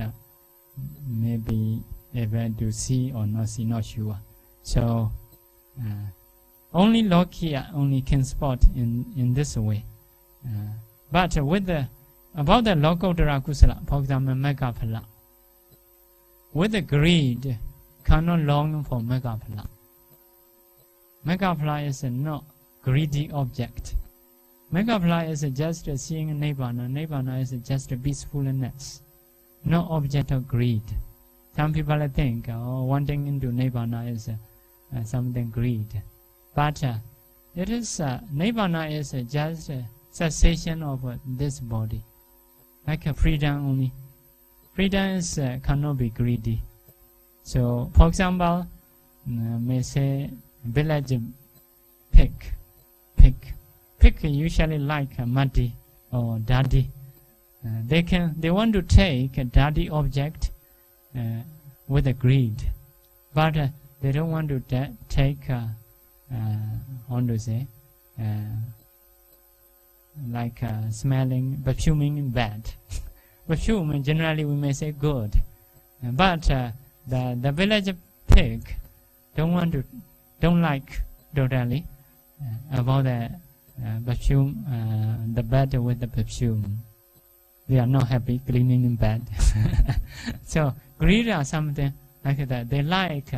maybe able to see or not see, not sure. So only lokiya only can spot in this way. But with about the lokottara kusala, for example, megaphala, with the greed, cannot long for megaphala. Megaphala is not greedy object. Megaphala is just seeing nibbana. Nibbana is just peacefulness, no object of greed. Some people think wanting into nibbana is something greed, but it is nibbana is just cessation of this body, like a freedom only. Freedom is cannot be greedy. So, for example, may say village pig usually like muddy or dirty. They want to take a dirty object with a greed, but they don't want to take how to say like smelling, perfuming bad. Perfume generally we may say good, but the village pig don't like totally about the perfume, the bed with the perfume. They are not happy cleaning in bed. So greed or something like that. They like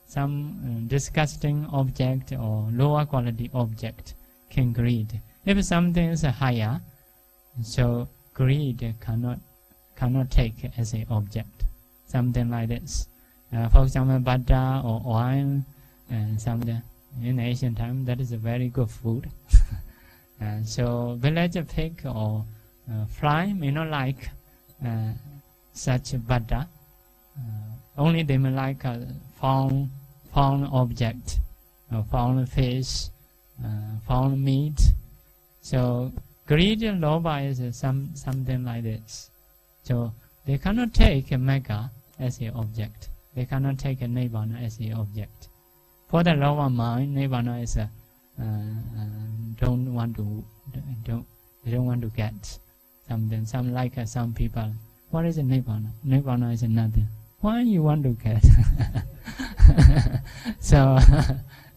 some disgusting object or lower quality object can greed. If something is higher, so greed cannot take as an object. Something like this. For example, butter or oil and something. In ancient time, that is a very good food. So village pig or fly may not like such butter, Only they may like a found object, found fish, found meat. So greed and lobha is something like this. So they cannot take a mega as an object. They cannot take a nibbana as an object. For the lower mind, nibbana is a they don't want to get something. Some like some people. What is a nibbana? Nibbana is nothing. Why you want to get? So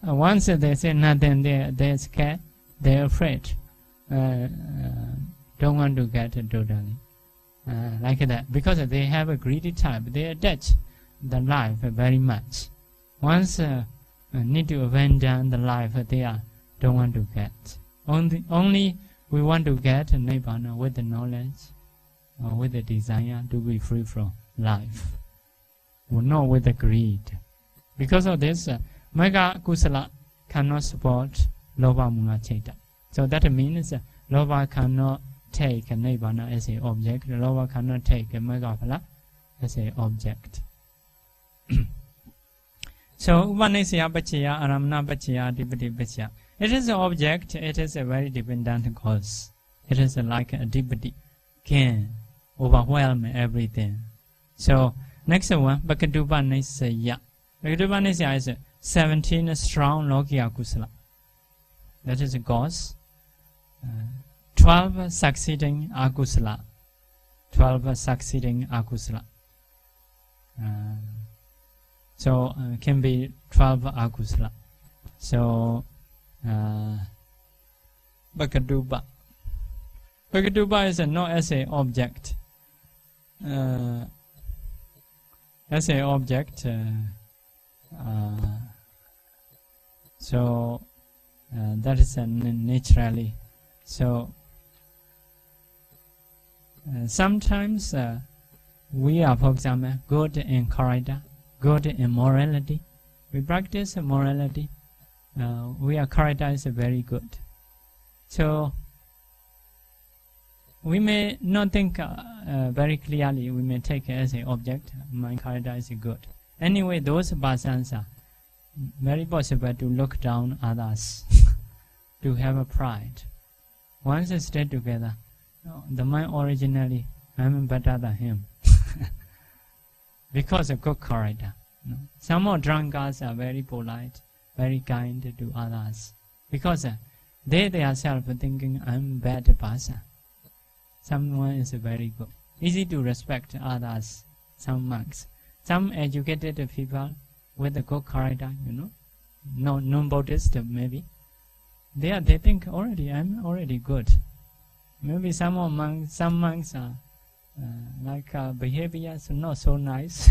once they say nothing, they're scared. They're afraid. Don't want to get totally like that, because they have a greedy type. They attach the life very much. Once need to abandon the life, they don't want to get. Only we want to get nibbana with the knowledge or with the desire to be free from life, not with the greed. Because of this, mega kusala cannot support lobha mula cheta. So that means lobha cannot take nibbana as an object. Lobha cannot take mega phala as an object. So upanisya pachaya, aramana pachaya, adhipati pachaya. It is an object. It is a very dependent cause. It is like a adhipati can overwhelm everything. So next one, bhakatupa nisaya. Bhakatupa nisaya is 17 strong lokiya kusala. That is a cause. 12 succeeding akusala. 12 succeeding akusala. So can be 12 akusala. So bhakatupa. Bhakatupa is not as an object. As an object. So that is naturally. So sometimes we are, for example, good in character, good in morality. We practice morality. Our character is very good. So we may not think very clearly. We may take it as an object. My character is good. Anyway, those persons are very possible to look down others, to have a pride. Once they stay together, the mind originally, I'm better than him. Because of good character. Some more drunkards are very polite, very kind to others. Because they themselves thinking, I'm a bad person. Someone is very good. Easy to respect others, some monks. Some educated people with a good character, non-Buddhist maybe. They think already, I'm already good. Maybe some monks are like behaviors not so nice.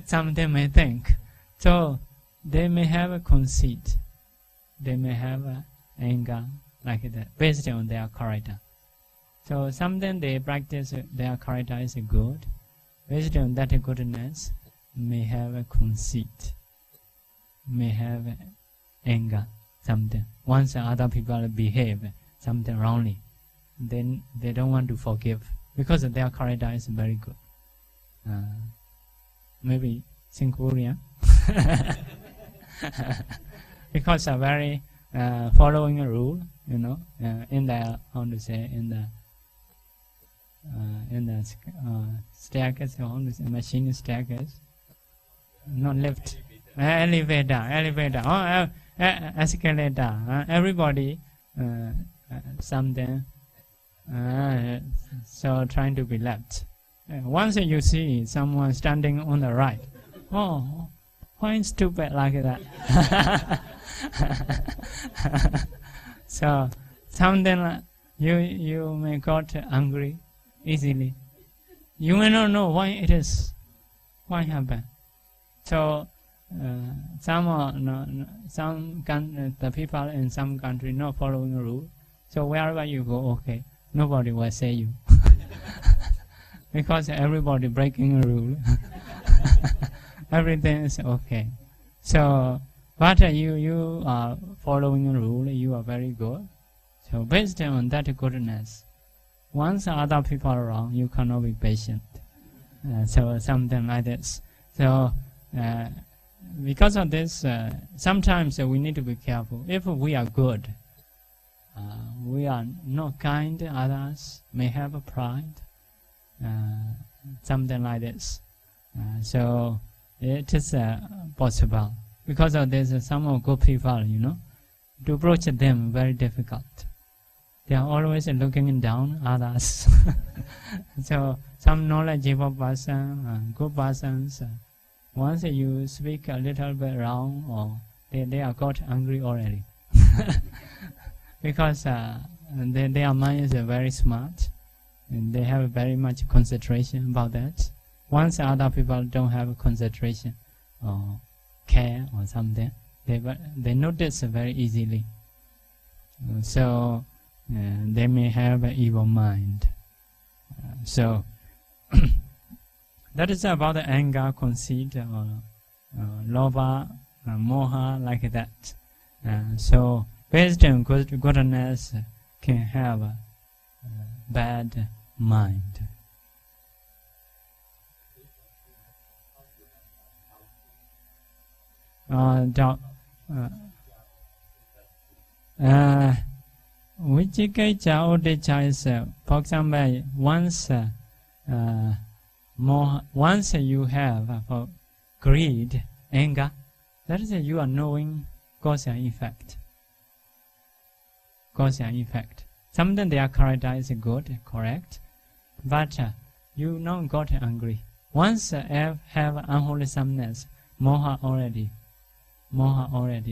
Some they may think. So they may have a conceit. They may have anger like that, based on their character. So something they practice, their character is good. Based on that goodness, may have a conceit, may have anger, something. Once other people behave something wrongly, then they don't want to forgive because their character is very good. Maybe Singaporean, because are very following a rule, in the staircase, machine staircase, not lift, elevator, escalator. Everybody something. So trying to be left. Once you see someone standing on the right, oh, why stupid like that? So something you may got angry easily. You may not know why it is, why happened. So the people in some country not following a rule. So wherever you go, okay, nobody will say you. Because everybody breaking a rule. Everything is okay. So, but you are following a rule, you are very good. So based on that goodness, once other people are wrong, you cannot be patient. So something like this. So because of this, sometimes we need to be careful. If we are good, we are not kind, others may have a pride, something like this. So it is possible. Because of this, some of good people, to approach them very difficult. They are always looking down others. So some knowledgeable person, good persons, once you speak a little bit wrong, or they are got angry already. Because their mind is very smart, and they have very much concentration about that. Once other people don't have concentration or care or something, they notice very easily. So they may have an evil mind. So that is about the anger, conceit, or lobha, moha, like that. So based on goodness can have a bad mind. Vijikacha Udecha is, for example, once you have for greed, anger, that is you are knowing cause and effect. Cause and effect. Sometimes their character is good, correct, but you not got angry. Once have unwholesomeness, moha already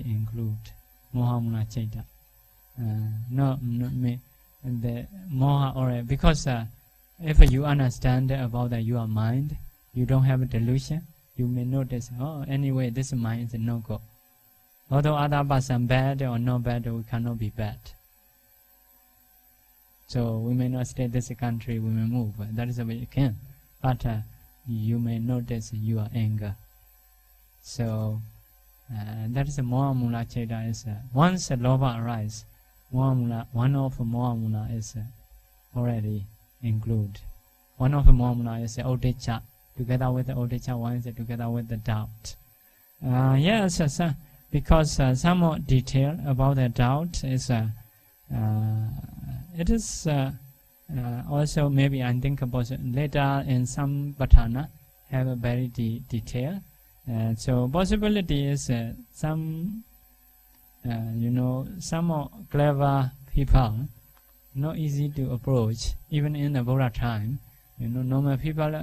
include moha mula chaita. No, the moha already, because if you understand about your mind, you don't have a delusion. You may notice, anyway, this mind is no good. Although other person bad or not bad, we cannot be bad. So we may not stay in this country, we may move. That is the way you can. But you may notice your anger. So that is moha mula chaita. Is once lobha arises, one of moha mula is already include. One of moha mula is uddhacca. Together with the uddhacca, one is together with the doubt. Yes, because some more detail about the doubt is it is also maybe I think about later in some Pattana have a very detail. So possibility is some some more clever people, not easy to approach. Even in the Buddha time, normal people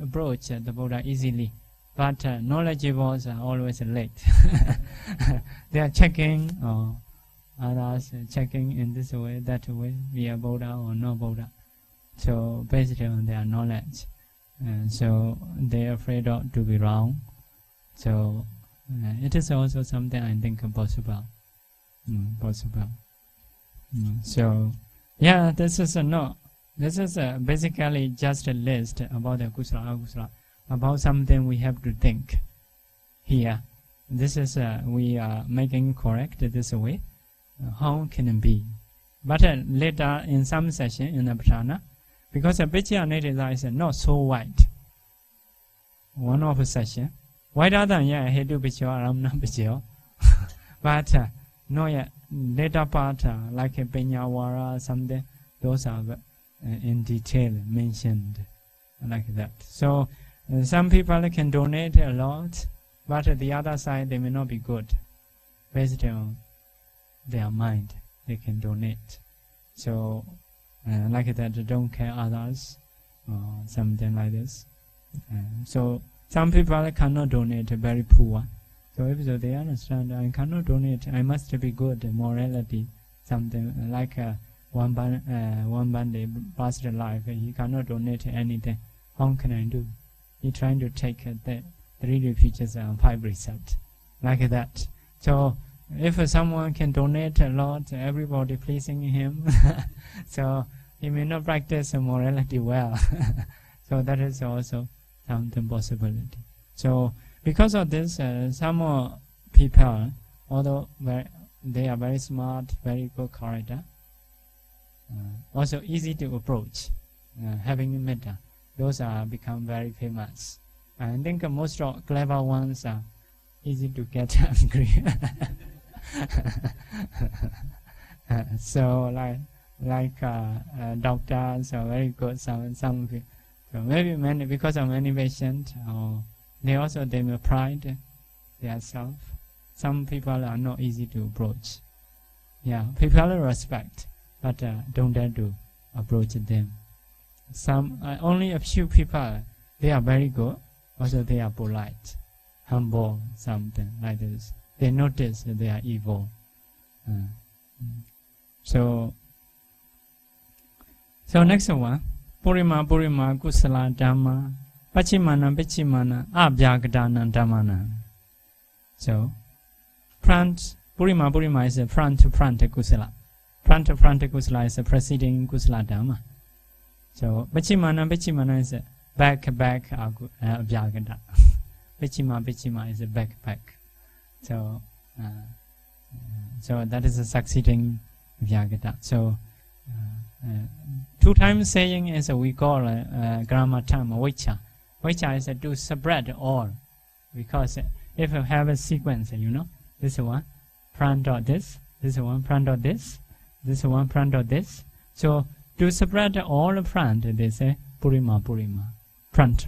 approach the Buddha easily, but knowledgeable are always late. They are checking, or others checking in this way, that way, we are Buddha or no Buddha. So based on their knowledge, so they are afraid of to be wrong. So it is also something I think possible. So yeah, this is This is basically just a list about the kusala akusala, about something we have to think here. This is we are making correct this way. How can it be? But later in some session in the Pattana, because the Vichyanatita is not so wide. One of the session, wider than Hedu Vichya, Aramna Vichya, but no yet later part like a Penyawara, something, those are in detail mentioned like that. So some people can donate a lot, but the other side they may not be good. Based on their mind, they can donate. So like that, don't care others, or something like this. So some people cannot donate, very poor. So if they understand, I cannot donate, I must be good, morality, something like one Bhante past life, he cannot donate anything. How can I do? He trying to take the 3 refuges and 5 result, like that. So if someone can donate a lot, everybody pleasing him, so he may not practice morality well. So that is also something possibility. So because of this, some more people, although they are very smart, very good character, also easy to approach, having metta. those are become very famous. I think most of clever ones are easy to get angry. So like doctors are very good. Some so maybe many because of many patients, or they may pride themselves. Some people are not easy to approach. Yeah, people respect, but don't dare to approach them. Some only a few people, they are very good. Also, they are polite, humble, something like this. They notice that they are evil. So next one, Purima Kusala Dhamma, Pachimana, Abhyagadana Dhammana. So, Purima is a front to front Kusala. Front to front Kusala is a preceding Kusala Dhamma. So, Pachimana is a back Abhyagada. Pachima is a back. So that is a succeeding Vyagata. So 2 times saying is we call grammar term Vicha. Vicha is to spread all, because if you have a sequence, this one front of this one front of this one front of this. So to spread all front, they say Purima, front.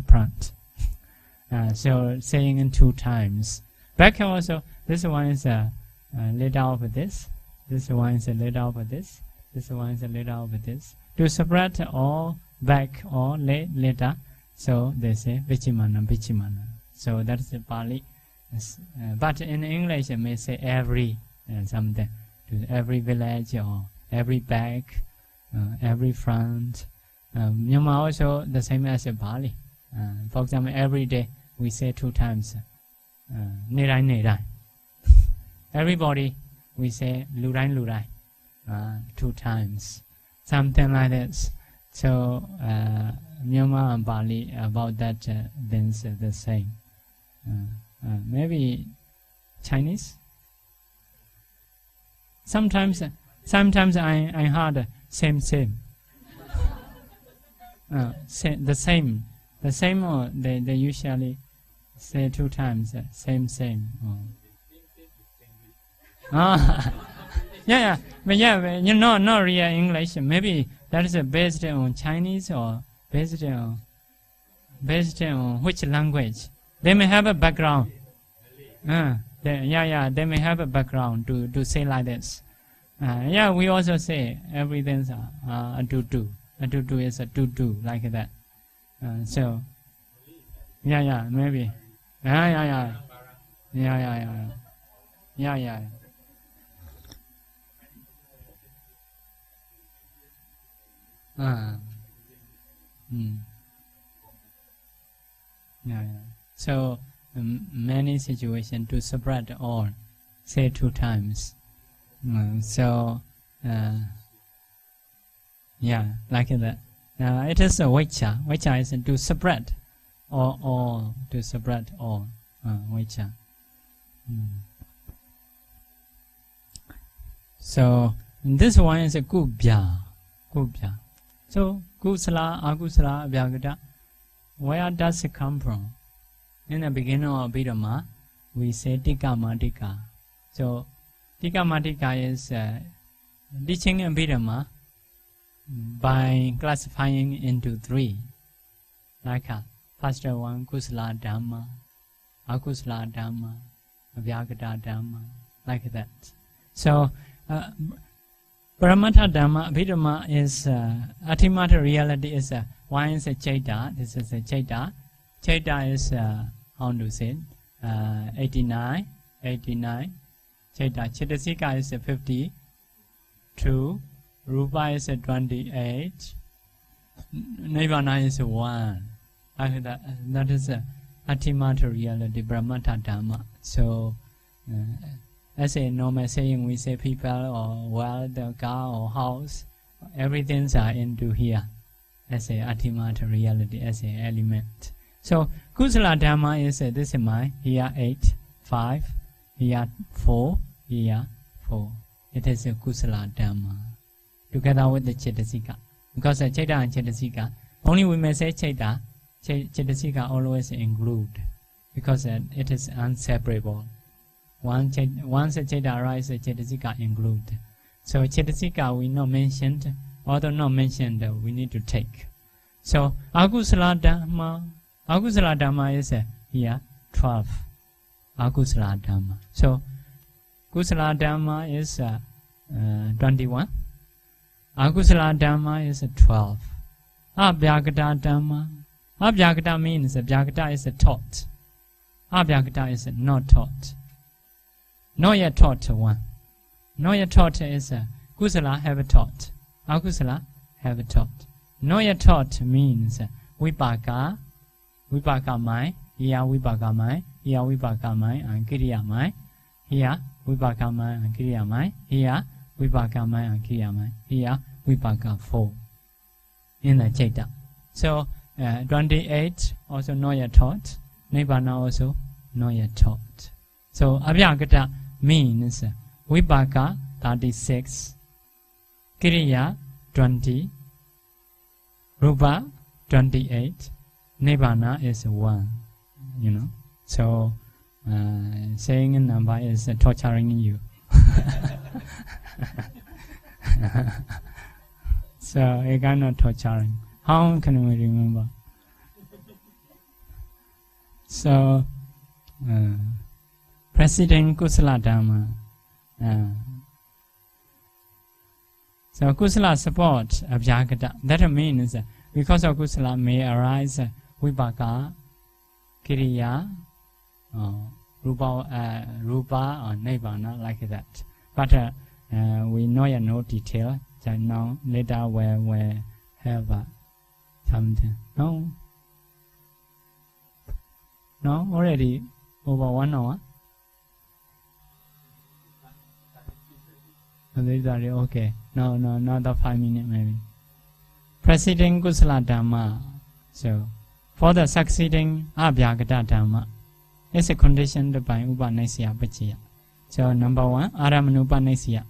So saying in 2 times. Back also, this one is laid out with this. This one is laid out with this. This one is laid out with this. To spread all back or later, so they say Vichimana. So that is the Pali. But in English, it may say every something. To every village or every back, every front. Myanmar also the same as the Pali. For example, every day we say 2 times. Nirai. Everybody we say Lurai. 2 times. Something like this. So Myanmar and Bali about that things the same. Maybe Chinese. Sometimes I heard same. The same or they usually say 2 times same. Yeah, but not real English. Maybe that is based on Chinese or based on which language. They may have a background. They may have a background to say like this. We also say everything's a do. A do is a do like that. So, maybe. Yeah. So many situations to spread all, say 2 times. Like that. It is a Vicha. Vicha is to spread all, to spread all. Vicha. So this one is a Gubhya. So Kusala, Agusala, Vyagata. Where does it come from? In the beginning of Abhidhamma, we say Tikka. So Tikka is teaching Abhidhamma by classifying into 3. Like first one, Kusala Dhamma, Akusala Dhamma, Vyagata Dhamma, like that. So Paramata Dhamma, Abhidhamma is ultimate reality is one is a Chaita. This is a Chaita. Chaita is how to say 89. Chaita. Chaitasika is 52. Rupa is 28. Nirvana is 1. That is ultimate reality, Brahmata Dhamma. So as a normal saying, we say people or wealth or car or house, everything's are into here as a ultimate reality, as an element. So Kusala Dhamma is this is mine, here 8, 5, here 4, here 4. It is a Kusala Dhamma together with the Chaitasika. Because Chaita and Chaitasika, Only we may say Chaita, Chaitasika always include, because it is inseparable. Once a Chaita arises, Chaitasika include. So Chaitasika we not mentioned, although not mentioned, we need to take. So Akusala Dhamma is here 12. Akusala Dhamma. So Kusala Dhamma is 21. Akusala Dhamma is 12. Abhyagata Dhamma. Abhyagata means Abhyagata is a thought. Abhyagata is not taught. Not yet taught one. Not yet taught is Kusala have a thought. Akusala have a thought. Not yet taught means Vipaka mai, here Vipaka mai, here Vipaka mai, and Kiriya mai, here Vipaka mai and Kiriya mai, here Vipaka mai and Kiriya mai, here Vipaka 4 in the Chaita. So 28 also not yet taught, Nibbana also not yet taught. So Abhyagata means Vipaka 36, Kiriya 20, Rupa 28, Nibbana is 1, you know. So saying a number is torturing you. So it cannot torturing. How can we remember? So President Kusala Dhamma. So Kusala support Abhyagata. That means because of Kusala may arise Vipaka, Kiriya, Rupa or Nibbana like that. But we know no detail. Just now later we have something. No, already over 1 hour. Okay. No, another 5 minutes maybe. Preceding Kusala Dhamma. So, for the succeeding Abhyagata Dhamma, is a conditioned by Upanasya Pachaya. So, number 1, Aramanupanasya.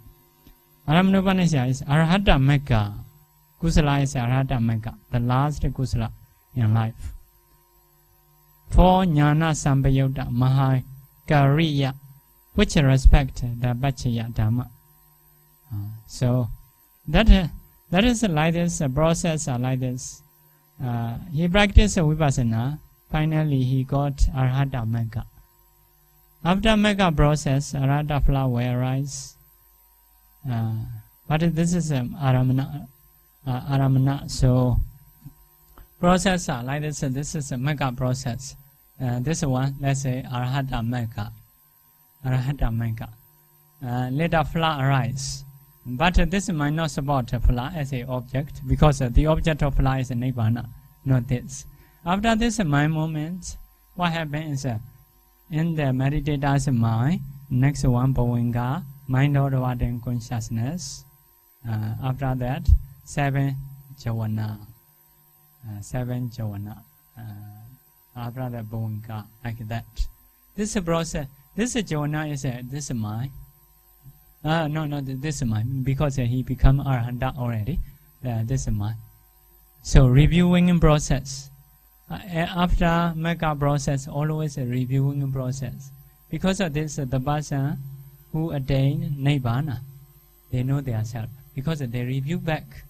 Aramanupanasya is Arahata Mekka. Kusala is Arahata Mekka, the last Kusala in life. For Jnana Sampayutta Mahakariya, which respect the Pachaya Dhamma. So that is like this, process like this. He practiced Vipassana, finally he got Arahata Mekka. After Mekka process, Arahata flower will arise. But this is Aramana, so process like this, this is a Mekka process. This one, let's say Arahata Mekka. Later flower arise. But this might not support flower as an object, because the object of flower is Nibbana, not this. After this mind moment, what happens is in the meditator's mind, next one Bhavinga, mind order consciousness. After that, 7 jhana. After the Bhavinga, like that. This process, this jhana is this mind. No, this is mine, because he become Arahanta already. This is mine. So reviewing process. After Mekka process, always a reviewing process. Because of this, the person who attain Nibbana, they know their self. Because they review back,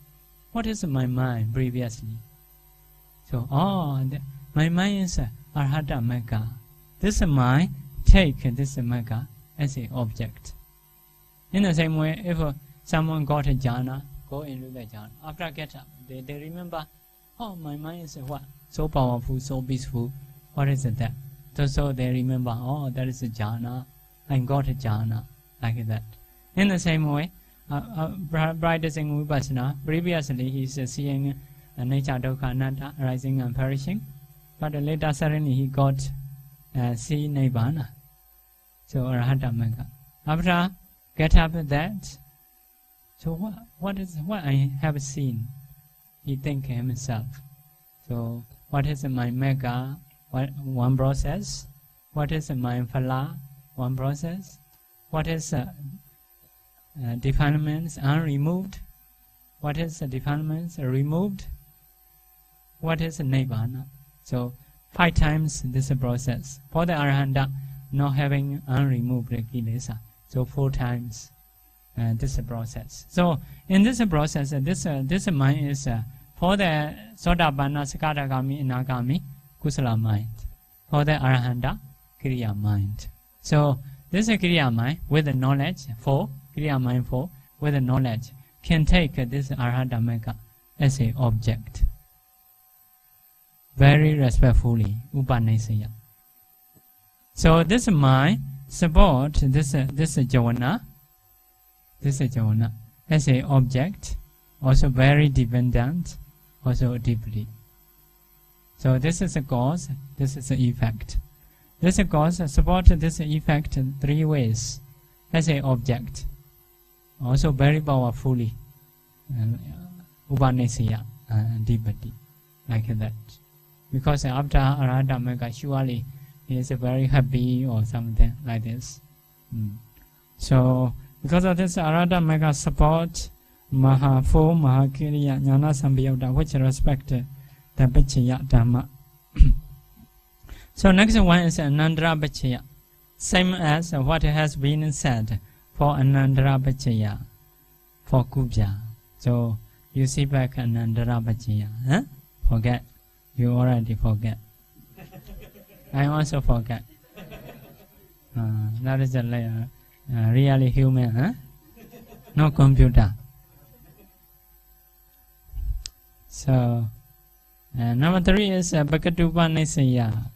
what is my mind previously? So, my mind is Arahata Mekka. This mind, take this Mekka as an object. In the same way, if someone got a jhana, go into the jhana. After get up, they remember, my mind is what? So powerful, so peaceful. What is that? So they remember, that is a jhana. I got a jhana, like that. In the same way, practicing Vipassana, previously he is seeing nature, dukkha, anatta, arising and perishing. But later suddenly he got see Nibbana. So Arahata Mekka. After get up that. So what I have seen? He think himself. So what is my Mekka? One process. What is my Phala? One process. What is defilements unremoved? What is defilements removed? what is Nibbana. So 5 times this process. For the Arahanta, not having unremoved kilesa. So 4 times this process. So in this process, this mind is for the Sotapanna, Sakadagami, Inagami, Kusala mind. For the Arahanta, Kriya mind. So this Kriya mind with the knowledge, Kriya mind with the knowledge, can take this Arahanta Magga as an object. Very respectfully, Upanishaya. So this mind support this jhana as an object, also very dependent, also deeply. So this is a cause, this is an effect. This cause support this effect in 3 ways as an object, also very powerfully, Upanishaya deeply, like that. Because after Arahanta Magga, surely he is very happy or something like this. So because of this Arahanta Magga support Mahakiriya Jnana Sambhayutta, which respect the Pachaya Dhamma. So next one is Anandara Pachaya. Same as what has been said for Anandara Pachaya, for Kubja. So you see back Anandara Pachaya. Forget. You already forget. I also forget. That is a really human, no computer. So number 3 is Bhakatupanisaya.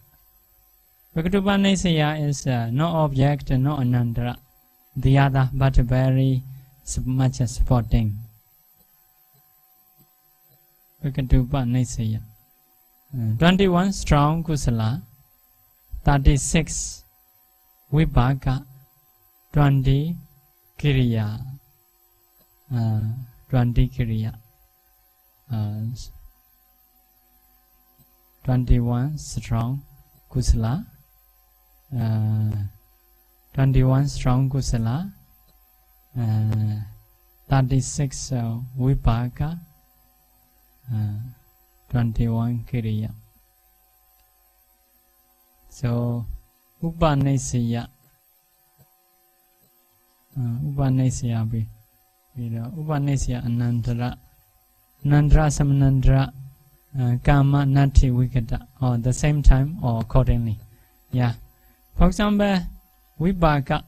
Bhakatupanisaya is no object, no anandara. The other, but very much supporting. Bhakatupanisaya. 21 strong kusala, 36 vibhaka, 20 kiriya, 20 kiriya, 21 strong kusala, 21 strong kusala, 36 vibhaka, 21 kiriya. So Upanishaya, Upanishaya be, Upanishaya Anandara, Nandra Samanandra, Kama Nati Vikata, or the same time or accordingly. Yeah. For example, Vibhaka.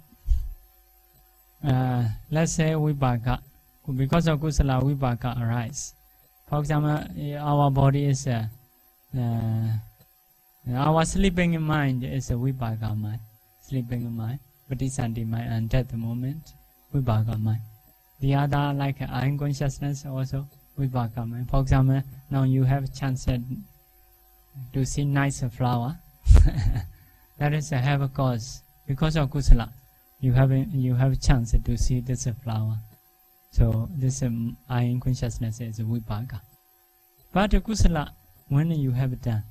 Let's say Vibhaka, because of Kusala Vibhaka arise. For example, our body is our sleeping mind is a vibhaka mind. Sleeping mind, Pradisandhi mind, and at the moment, vibhaka mind. The other, like unconsciousness, also vibhaka mind. For example, now you have chance to see nice flower. That is have a cause because of kusala. You have chance to see this flower. So this unconsciousness is vibhaka. But kusala, when you have done,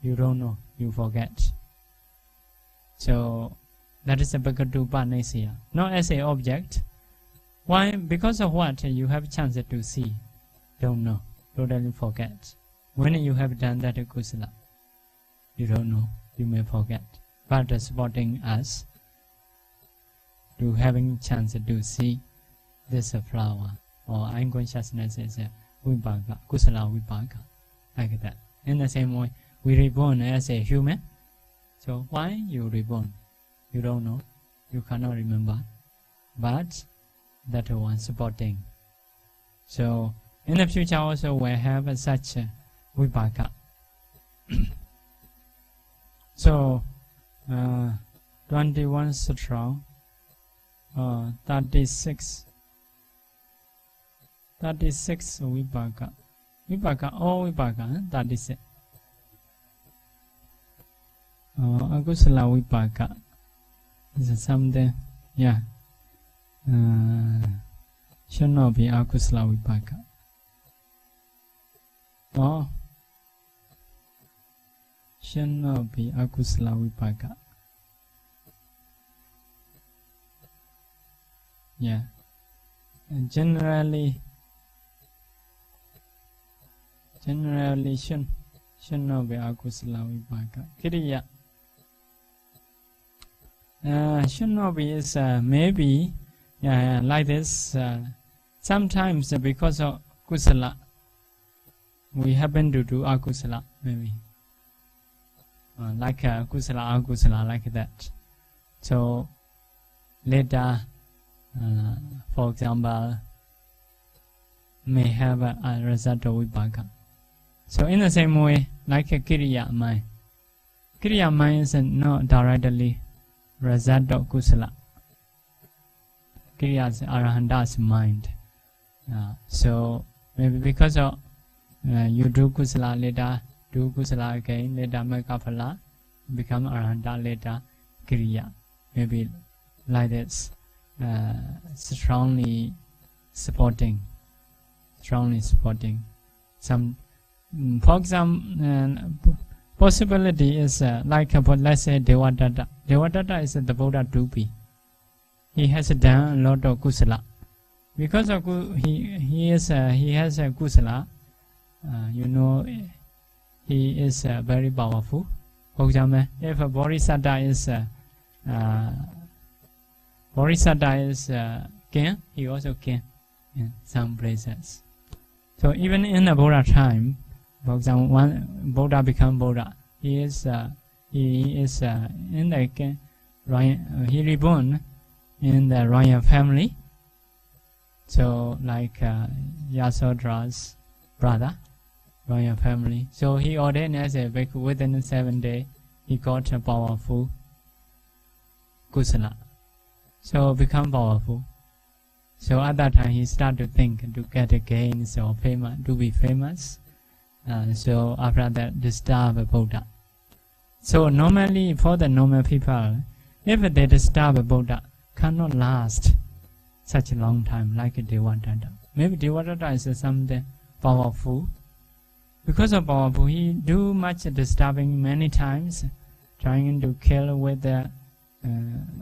you don't know, you forget. So that is a Bhakatupanisaya. Not as an object. Why? Because of what you have chance to see. Don't know. Totally forget. When you have done that kusala, you don't know, you may forget. But supporting us to having chance to see this flower or unconsciousness is a vibhaka, kusala vibhaka, like that. In the same way, we reborn as a human. So why you reborn? You don't know. You cannot remember. But that one supporting. So in the future also we have such vibhaka. So 21 strong, 36 vibhaka. Vibhaka, all vibhaka, 36. Akusala vibhaka is something, yeah. Should not be akusala vibhaka. Oh, should not be akusala vibhaka. Yeah. And generally should not be akusala vipaka. Kiriya. Should not be is maybe like this. Sometimes because of kusala, we happen to do akusala maybe. Like kusala, akusala, like that. So later, for example, may have a result of vipaka. So in the same way, like a kiriya mind. Kiriya mind is not directly result of kusala. Kiriya is arahanta's mind. So maybe because of you do kusala later, do kusala again, later mekaphala, become arahanta later kiriya. Maybe like this, strongly supporting some. For example, possibility is like let's say Devadatta. Devadatta is the Buddha Dupi. He has done a lot of kusala. Because of he has a kusala, he is very powerful. For example, if a Bodhisattva is king, he also king in some places. So even in the Buddha time, for example, one Buddha become Buddha. He is in the he reborn in the royal family. So like Yasodra's brother, royal family. So he ordained as a bhikkhu. Within 7 days, he got a powerful kusala. So become powerful. So at that time he started to think to get a gains or famous, to be famous. So after that, disturb a Buddha. So normally for the normal people, if they disturb a Buddha, cannot last such a long time like a Devadatta. Maybe Devadatta is something powerful. Because of powerful, he do much disturbing many times, trying to kill with the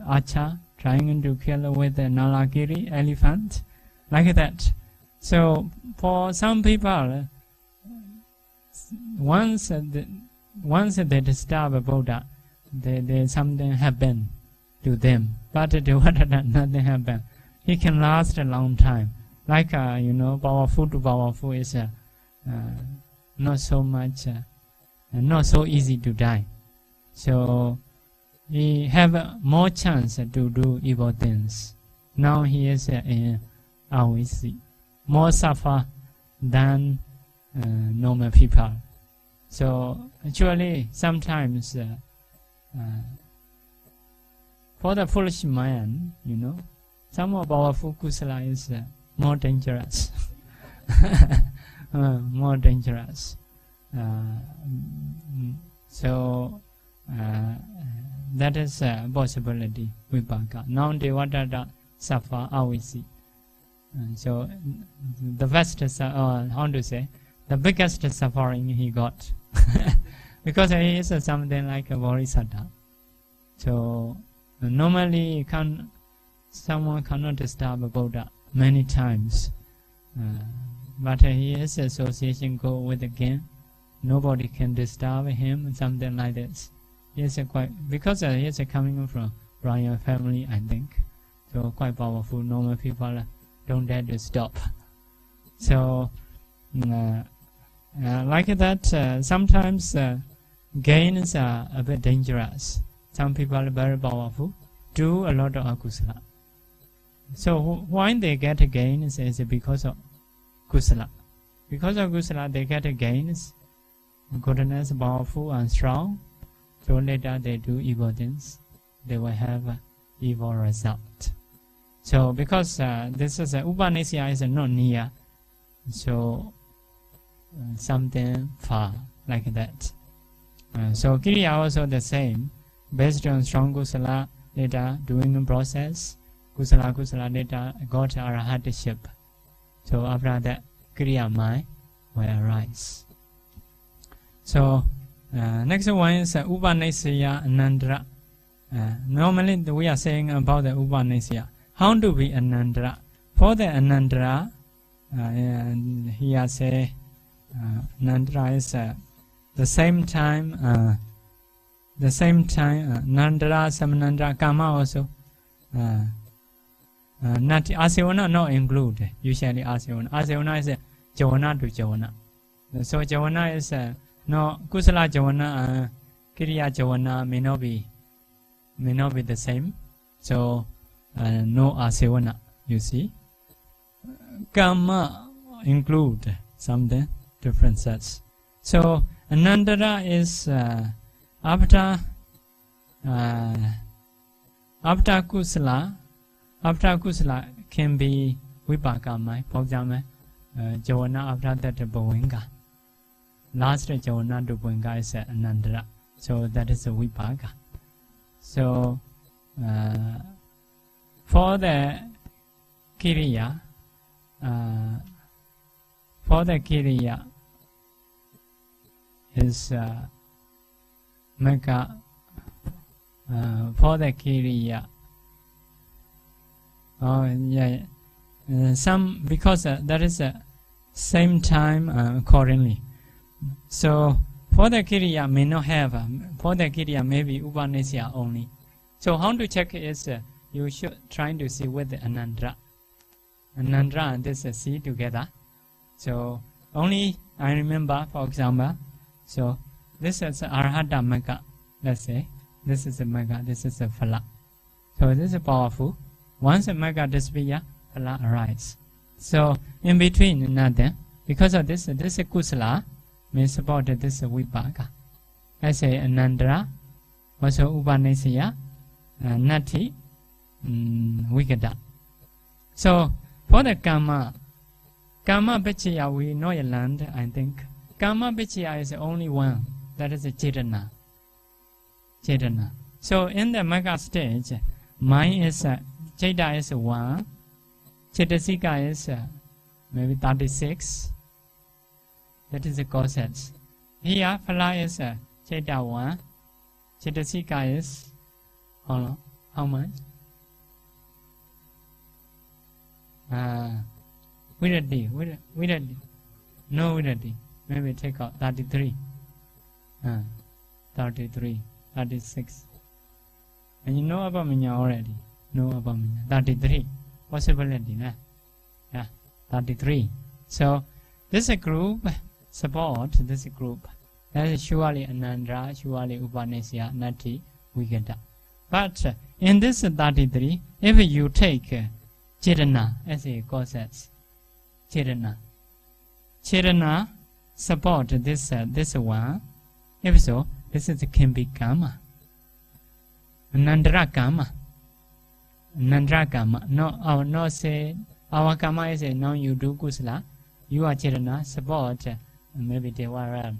acha, trying to kill with the Nalagiri elephant, like that. So for some people, once they disturb a Buddha, they something happen to them. But Devadatta, nothing happen. He can last a long time. Like powerful to powerful is not so much, not so easy to die. So he have more chance to do evil things. Now he is in Awisi, more suffer than normal people. So actually, sometimes for the foolish man, some of powerful kusala is more dangerous. More dangerous. So that is a possibility vipaka. Now Devadatta suffer Awisi. So the best, how to say, the biggest suffering he got. Because he is something like a Bodhisattva. So normally someone cannot disturb a Buddha many times. But his association go with the king. Nobody can disturb him, something like this. He is because he is coming from royal family, I think. So quite powerful. Normal people don't dare to stop. So like that, sometimes gains are a bit dangerous. Some people are very powerful, do a lot of akusala. So why they get gains is because of kusala. Because of kusala, they get gains, goodness, powerful and strong. So later they do evil things, they will have evil result. So because this is Upanishad is not near, so something far like that. So Kiriya also the same, based on strong kusala, later doing a process, kusala later got arahatship. So after that, Kiriya mind will arise. So next one is Upanishad Anandara. Normally we are saying about the Upanishad. How to be Anandara? For the Anandara, here say Anandara is the same time, Nandra, Samanandra, Kama also. Not Asivana not include usually Asivana. Asivana is Javana to Javana. So Javana is no Kusala Javana, Kiriya Javana may not be the same. So no Asivana, you see. Kama include something differences. So Anandara is after Kusala. After Kusala can be Vipaka, for example, Javana after that Bhavanga. Last Javana to Bhavanga is Anandara. So that is a Vipaka. So for the Kiriya, is Meka. For the Kiriya. Oh yeah, some because that is same time accordingly. So for the Kiriya may not have. For the Kiriya maybe Upanisya only. So how to check is you should try to see with the Anandra. Anandra and this C together. So only I remember, for example. So this is Arhata Mega. Let's say this is a Mega. This is a Phala. So this is powerful. Once a Mega Dispiya, Phala arises. So in between nothing. Because of this Kusala may support this Vipaka. I say Anandra, also Upanisya, Nati, Vikata. So for the Kama Pichya we know a land, I think. Kama Pichya is only one. That is a Chetana. So in the Mega stage, mind is Cheta is 1, Chetasika is maybe 36. That is the causes. Here, Phala is Cheta 1, Chetasika is how much? Vidati. No Vidati. Maybe take out 33. 33, 36. And you know Abamanya already. No Abamanya. 33. Possibility, nah? Yeah, 33. So this group support this group. That is surely Anandra, surely Upanisya, Nati, Vikata. But in this 33, if you take Chetana as a causes, Chetana support this one. If so, this can be Kama. Nandra Kama. No, say our Kama is a no, you do Kusala. You are Chetana, support maybe Dewa realm.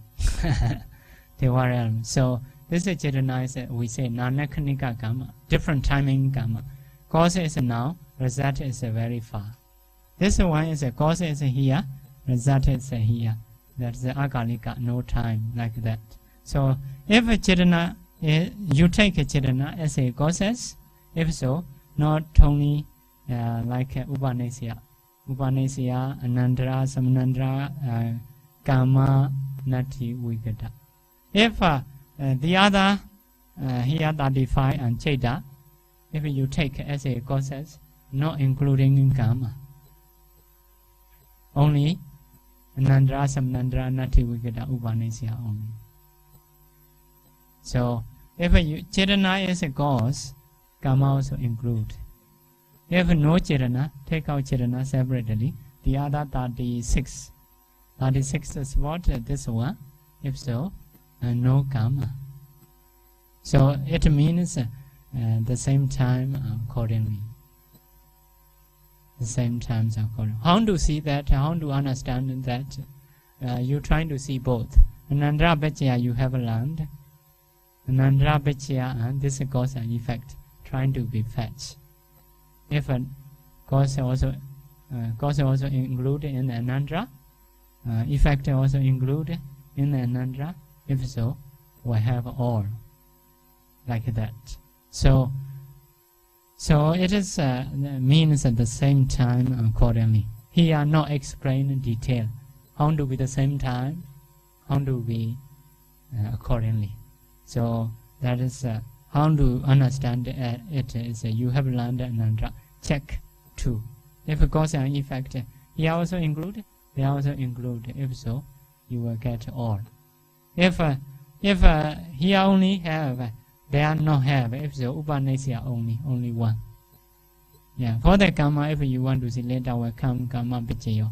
So this is Chetana is we say Nanakanika Kama, different timing Kama. Cause is now, result is very far. This one is a cause is here, result is here. That's the Akalika, no time like that. So if a Chetana, you take a Chetana as a causes, if so, not only like Upanisya, Anandra, Samanandra, Kama, Nati, Vikata. If the other here 35 and Cheta, if you take as a causes, not including in Kama, only Anandra, Samanandra, Nati, Vikata, Upanisya only. So if Chetana is a cause, Kama also include. If no Chetana, take out Chetana separately. The other 36. 36 is what? This one. If so, no Kama. So it means the same time accordingly. The same times accordingly. How to see that? How to understand that? You're trying to see both. Anandra Bechya, you have learned. Anandra Bechya, and this is cause and effect. Trying to be fetched. If a cause also included in the Anandra, effect also included in the Anandra. If so, we have all like that. So it is means at the same time accordingly. Here not explain in detail how to be the same time, how to be accordingly. So that is how to understand it is you have learned Anandra. Check 2. If cause and effect here also include, they also include. If so, you will get all. If here only have, they are not have. If so, Upanasya only one. Yeah, for the karma, if you want to see later will come karma pichayo.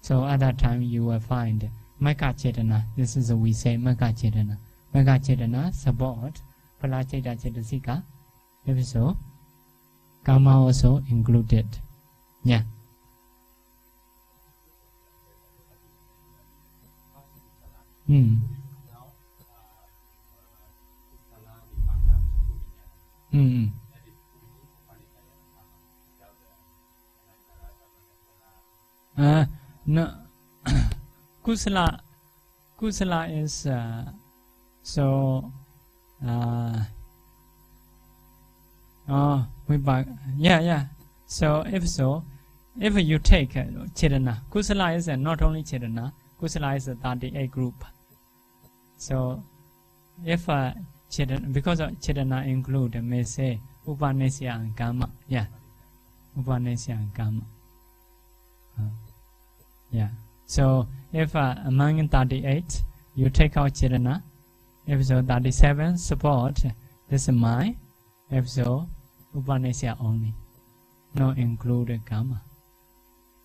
So at that time you will find Magga Chetana. This is we say Magga Chetana. Magga Chetana support Palachita Chetasika. If so, karma also included. Yeah. No. Kusala is so. Yeah. So if you take Chetana, Kusala is not only Chetana. Kusala is a 38 group. So if Chetana, because Chetana include, may say Upanasya and Karma. Yeah, Upanasya and Karma. Yeah. So if among 38 you take out Chetana, if so 37 support this mind. If so, Upanasya only, not include Karma.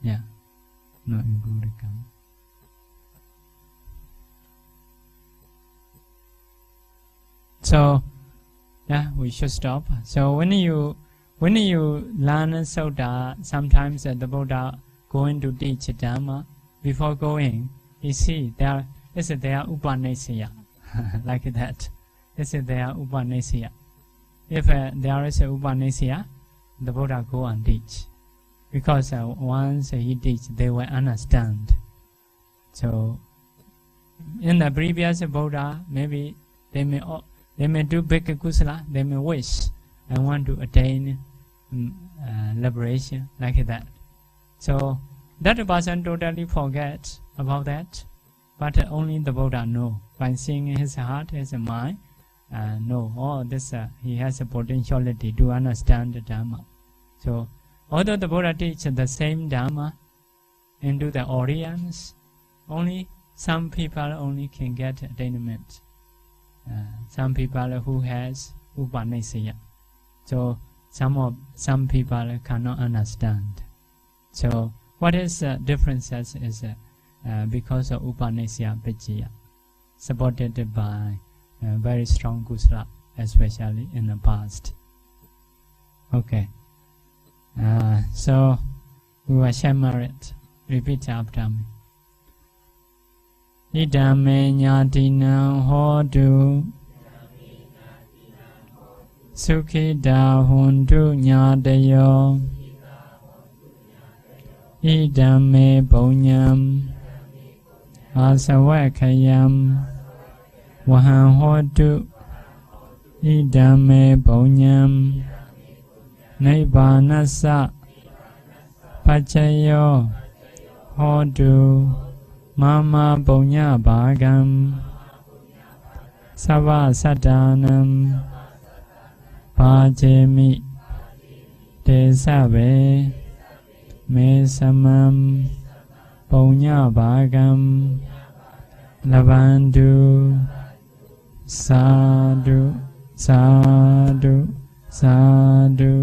Yeah, not include Karma. So, yeah, we should stop. So when you learn Sutta, sometimes the Buddha going to teach Dhamma. Before going, you see there is there Upanasya, like that. This is there Upanasya. If there is a Upanasya, the Buddha go and teach, because once he teach, they will understand. So in the previous Buddha, maybe they may do big kusala, they may wish and want to attain liberation, like that. So that person totally forgets about that, but only the Buddha know. By seeing his heart, his mind, know all this. He has a potentiality to understand the Dhamma. So although the Buddha teaches the same Dhamma into the audience, only some people only can get attainment. Some people who has Upanasya. So some people cannot understand. So what is the differences is because of Upanasya Vijaya, supported by very strong kusala, especially in the past. Okay. So we will share merit. Repeat after me. Idame nyatinam hodu Sukhida hundu nyadayo Idame bonyam Asawakayam Wahan hodu Idame bonyam Nibbanasa Pachayo hodu Mama Bonya Bhagam Sava Sadanam Pajemi Tesave Mesamam Bonya Bhagam Lavandu Sadhu Sadhu Sadhu